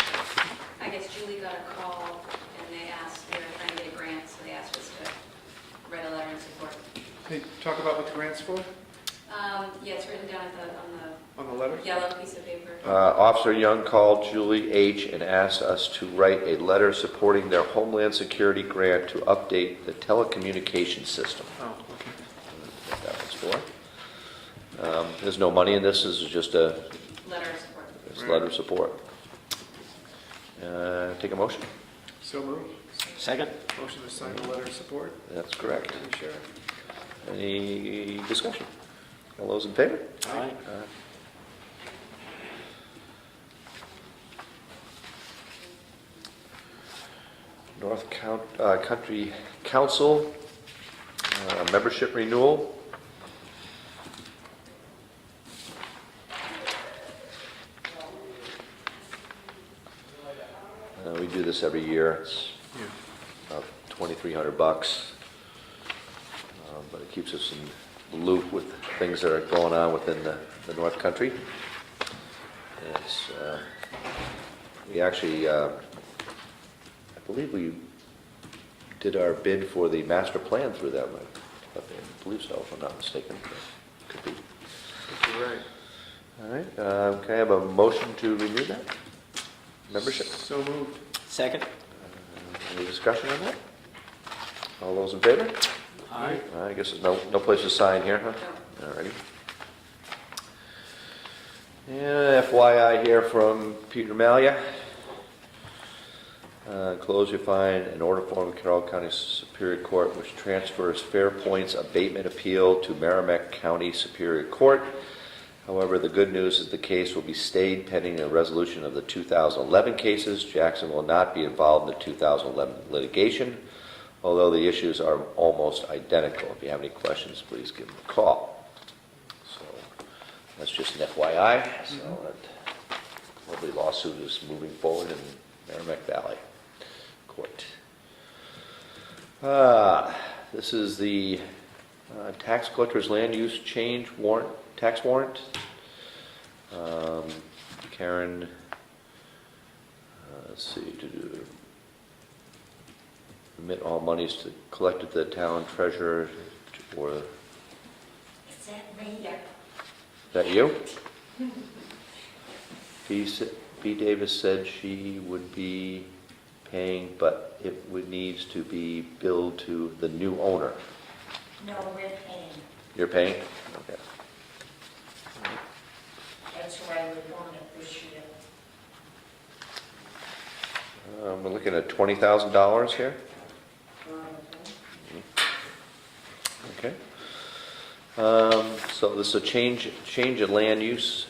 I guess Julie got a call and they asked, they were trying to get a grant, so they asked us to write a letter in support. Hey, talk about what the grant's for Yeah, it's written down on the letter? on the yellow piece of paper. Officer Young called Julie H. and asked us to write a letter supporting their Homeland Security Grant to update the telecommunications system. Oh, okay. What that was for. There's no money in this. This is just a Letter of support. it's a letter of support. Take a motion. So moved. Second? Motion to sign the letter of support. That's correct. County Sheriff. Any discussion? All those in favor? Aye. Country Council, membership renewal. We do this every year. It's Yeah. about $2,300, but it keeps us in the loop with things that are going on within the North Country. It's, we actually, I believe we did our bid for the master plan through them. I believe so, if I'm not mistaken. Could be. I think you're right. All right, can I have a motion to renew that membership? So moved. Second? Any discussion on that? All those in favor? Aye. I guess there's no place to sign here, huh? No. All righty. And FYI here from Peter Malia. Close, you find an order form of Carroll County Superior Court which transfers Fairpoint's abatement appeal to Merrimack County Superior Court. However, the good news is the case will be stayed pending a resolution of the 2011 cases. Jackson will not be involved in the 2011 litigation, although the issues are almost identical. If you have any questions, please give them a call. So that's just an FYI. So that lovely lawsuit is moving forward in Merrimack Valley Court. This is the tax collector's land use change warrant, tax warrant. Karen, let's see, to remit all monies to collected to the town treasurer or, is Is that me? Yeah. that you? B. Davis said she would be paying, but it would needs to be billed to the new owner. No, we're paying. You're paying? Okay. That's why we want it this year. We're looking at $20,000 here. Okay. So this is a change of land use,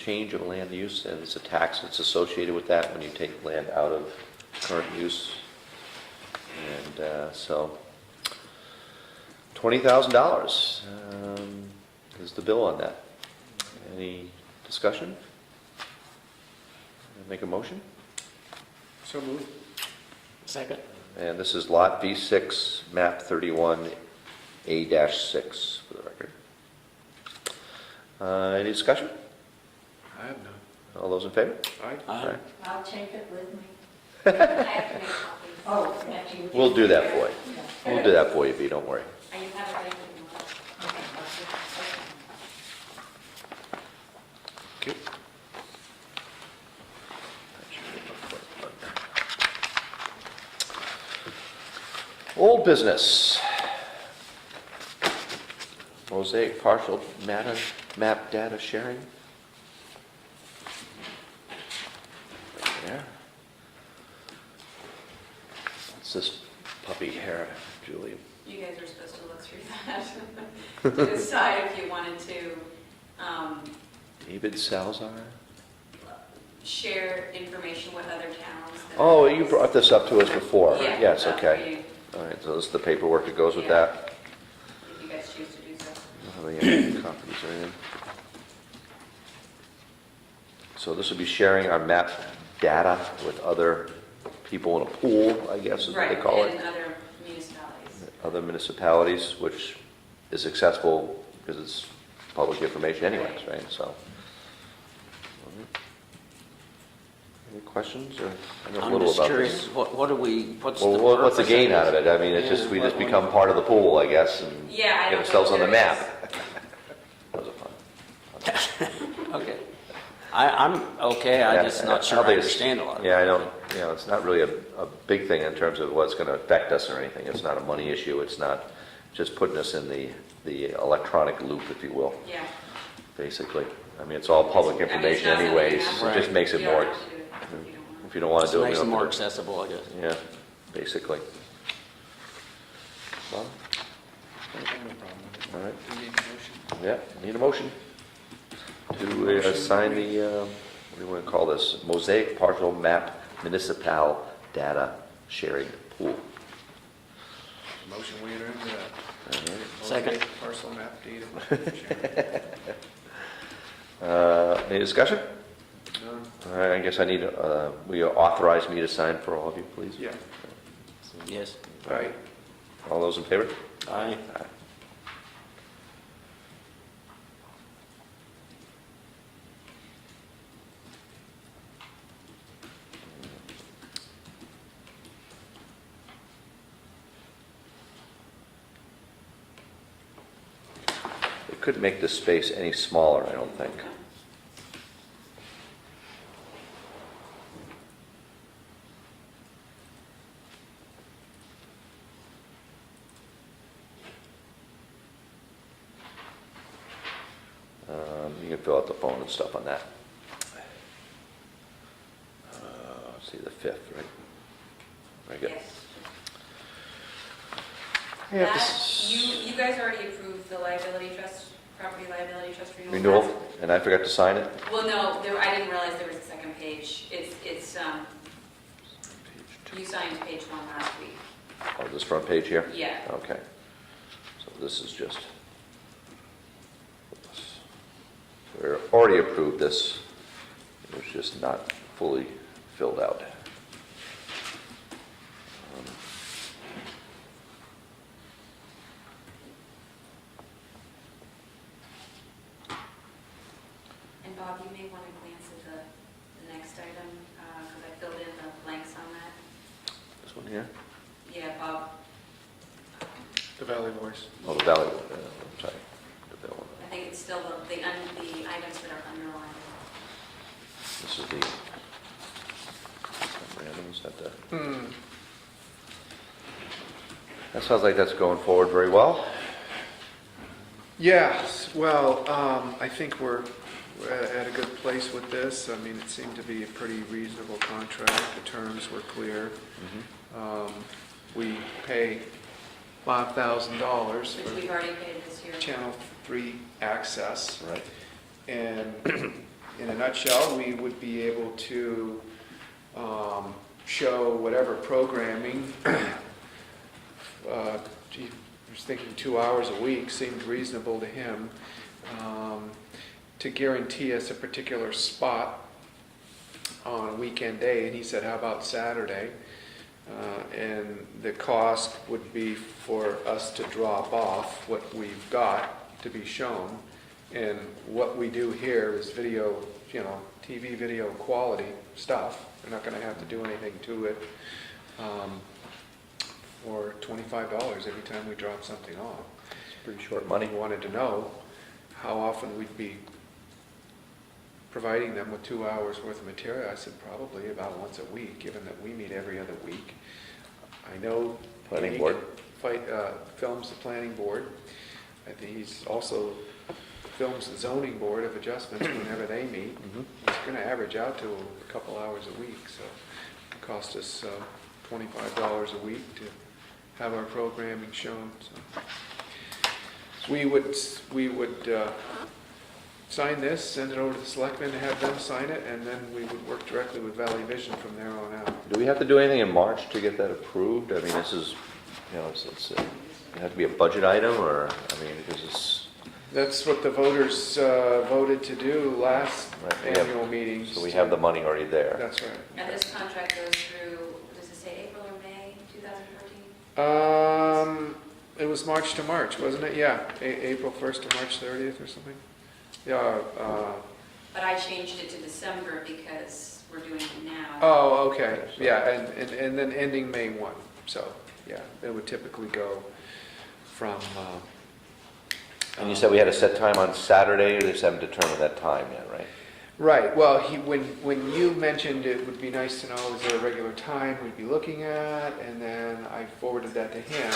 and it's a tax that's associated with that when you take land out of current use. And so $20,000 is the bill on that. Any discussion? Make a motion? So moved. Second? And this is Lot V6, map 31A-6 for the record. Any discussion? I have none. All those in favor? Aye. Aye. I'll take it with me. I have to make copies. Oh, that you. We'll do that for you. Yeah. We'll do that for you, B, don't worry. I have it ready for you. Okay, Okay. Old business. Mosaic partial map data sharing. Right there. What's this puppy here, Julie? You guys are supposed to look through that to decide if you wanted to David Salzar? share information with other towns. that- Oh, you brought this up to us before. Yeah, Yes, that's okay. for you, All right, so this is the paperwork that goes with Yeah. that. if you guys choose to do so. I don't have any copies or anything. So this would be sharing our map data with other people in a pool, I guess is what they Right, call and it. other municipalities. Other municipalities, which is accessible because it's public information anyways, right? So. Any questions or? I know a I'm little just about curious, this. what's the Well, what's the purpose gain out of this? it? I mean, it's just, we just become part of the pool, I guess, and Yeah, I get don't ourselves know on the if there map. That was a fun. Okay. I'm okay, I'm just not sure don't I think it's- understand a lot. of Yeah, I it. don't, it's not really a big thing in terms of what's going to affect us or anything. It's not a money issue. It's not just putting us in the electronic loop, if you will, Yeah. basically. I mean, it's all public I mean, it's information not something you anyways. have It to just do. makes it You don't more, have to do it if you don't want. if you don't want to It's do it. nice you and don't more have to do accessible, I guess. it. Yeah, basically. Well, all right. Yeah, need a motion to sign the, what do you want to call this? Mosaic Partial Map Municipal Data Sharing Pool. Motion we enter into that. All right. Second. Parcel map data. Any discussion? None? All right, I guess I need, will you authorize me to sign for all of you, please? Yeah. Yes. All right. All those in favor? Aye. It couldn't make this space any smaller, I don't think. You can fill out the phone and stuff on that. Let's see, the 5th, right? Very good. Yes. Yeah, That, you guys already approved the liability trust, property liability trust renewal. Renewal, and I forgot to sign it? Well, no, I didn't realize there was a second page. You signed page 1 last week. Oh, this front page here? Yeah. Okay. So this is just, we already approved this. It was just not fully filled out. And Bob, you may want to glance at the next item, because I filled in the blanks on that. This one here? Yeah, Bob, The Valley Voice. Oh, the Valley, I'm sorry. The Valley. I think it's still the items that are underlined. This is the, random, is that the? That sounds like that's going forward very well. Yes, well, I think we're at a good place with this. I mean, it seemed to be a pretty reasonable contract. The terms were clear. We pay $5,000 Which for we've already paid this year. Channel 3 access. Right. And in a nutshell, we would be able to show whatever programming. Gee, I was thinking 2 hours a week seemed reasonable to him, to guarantee us a particular spot on a weekend day. And he said, how about Saturday? And the cost would be for us to drop off what we've got to be shown. And what we do here is video, TV video quality stuff. We're not going to have to do anything to it. For $25 every time we drop something off. It's pretty short money. He wanted to know how often we'd be providing them with 2 hours worth of material. I said probably about once a week, given that we meet every other week. I know Planning board. films the planning board. I think he's also films the zoning board of adjustments whenever they meet. It's going to average out to a couple hours a week, so it cost us $25 a week to have our programming shown. So we would sign this, send it over to the selectmen to have them sign it, and then we would work directly with Valley Vision from there on out. Do we have to do anything in March to get that approved? I mean, this is, it have to be a budget item, or, I mean, because it's, That's what the voters voted to do last Right, we have- annual meeting. So we have the money already there. That's right. And this contract goes through, does it say April or May 2014? It was March to March, wasn't it? Yeah, April 1st to March 30th or something. Yeah, But I changed it to December because we're doing it now. oh, okay, yeah, and then ending May 1. So, yeah, it would typically go from, And you said we had a set time on Saturday, or they just haven't determined that time yet, right? right, well, when you mentioned it would be nice to know, is there a regular time we'd be looking at? And then I forwarded that to him.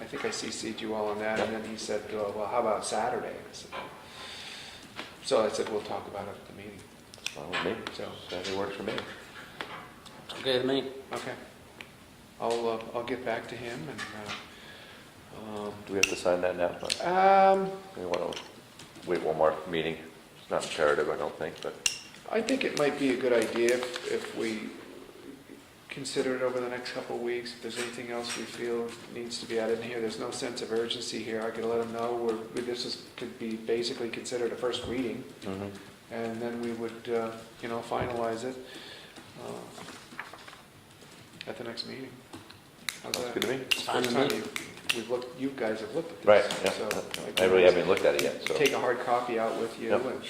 I think I CC'd you all on that, and then he said, well, how about Saturday? And I said, so I said, we'll talk about it at the meeting. It's fine with me. So, Saturday works for me. Okay with me? okay. I'll get back to him and, Do we have to sign that now? We want to wait one more meeting. It's not imperative, I don't think, but I think it might be a good idea if we consider it over the next couple of weeks. If there's anything else we feel needs to be added in here, there's no sense of urgency here. I could let them know could be basically considered a first reading, and then we would, finalize it at the next meeting. How's sounds that? good to me. Fine First with time me. you guys have looked at this. Right, yeah. So I really haven't looked at it yet, so. take a hard copy out with you Yep. and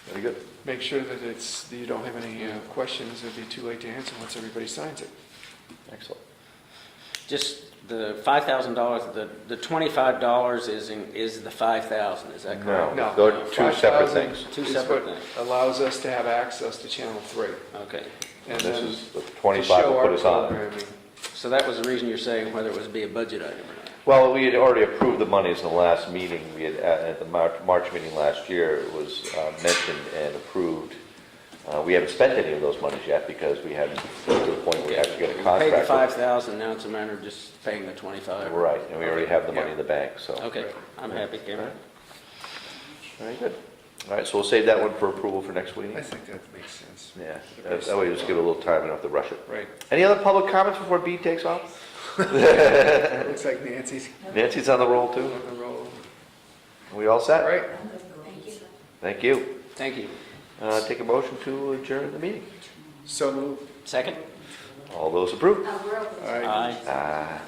Very good. make sure that you don't have any questions. It'd be too late to answer once everybody signs it. Excellent. Just the $5,000, the $25 is the 5,000, is that correct? No. They're two separate 5,000 things. Two is separate what things. allows us to have access to Channel 3. Okay. And This then is the to 25 show will our put us on it. programming. So that was the reason you're saying whether it was be a budget item or not? Well, we had already approved the monies in the last meeting. We had, at the March meeting last year, it was mentioned and approved. We haven't spent any of those monies yet because we hadn't got to the point where we actually got a We contract. paid the 5,000, now it's a matter of just paying the 25. Right, and we already have the money in the bank, so. Okay, I'm happy, Cameron. Very good. All right, so we'll save that one for approval for next meeting. I think that makes sense. Yeah, that way we just give it a little time, we don't have to rush it. Right. Any other public comments before B takes off? Looks like Nancy's Nancy's on the roll too. on the roll. We all set? All right. Thank you. Thank you. Thank you. Take a motion to adjourn the meeting. So moved. Second? All those approved? We're open. All right. Aye. Ah.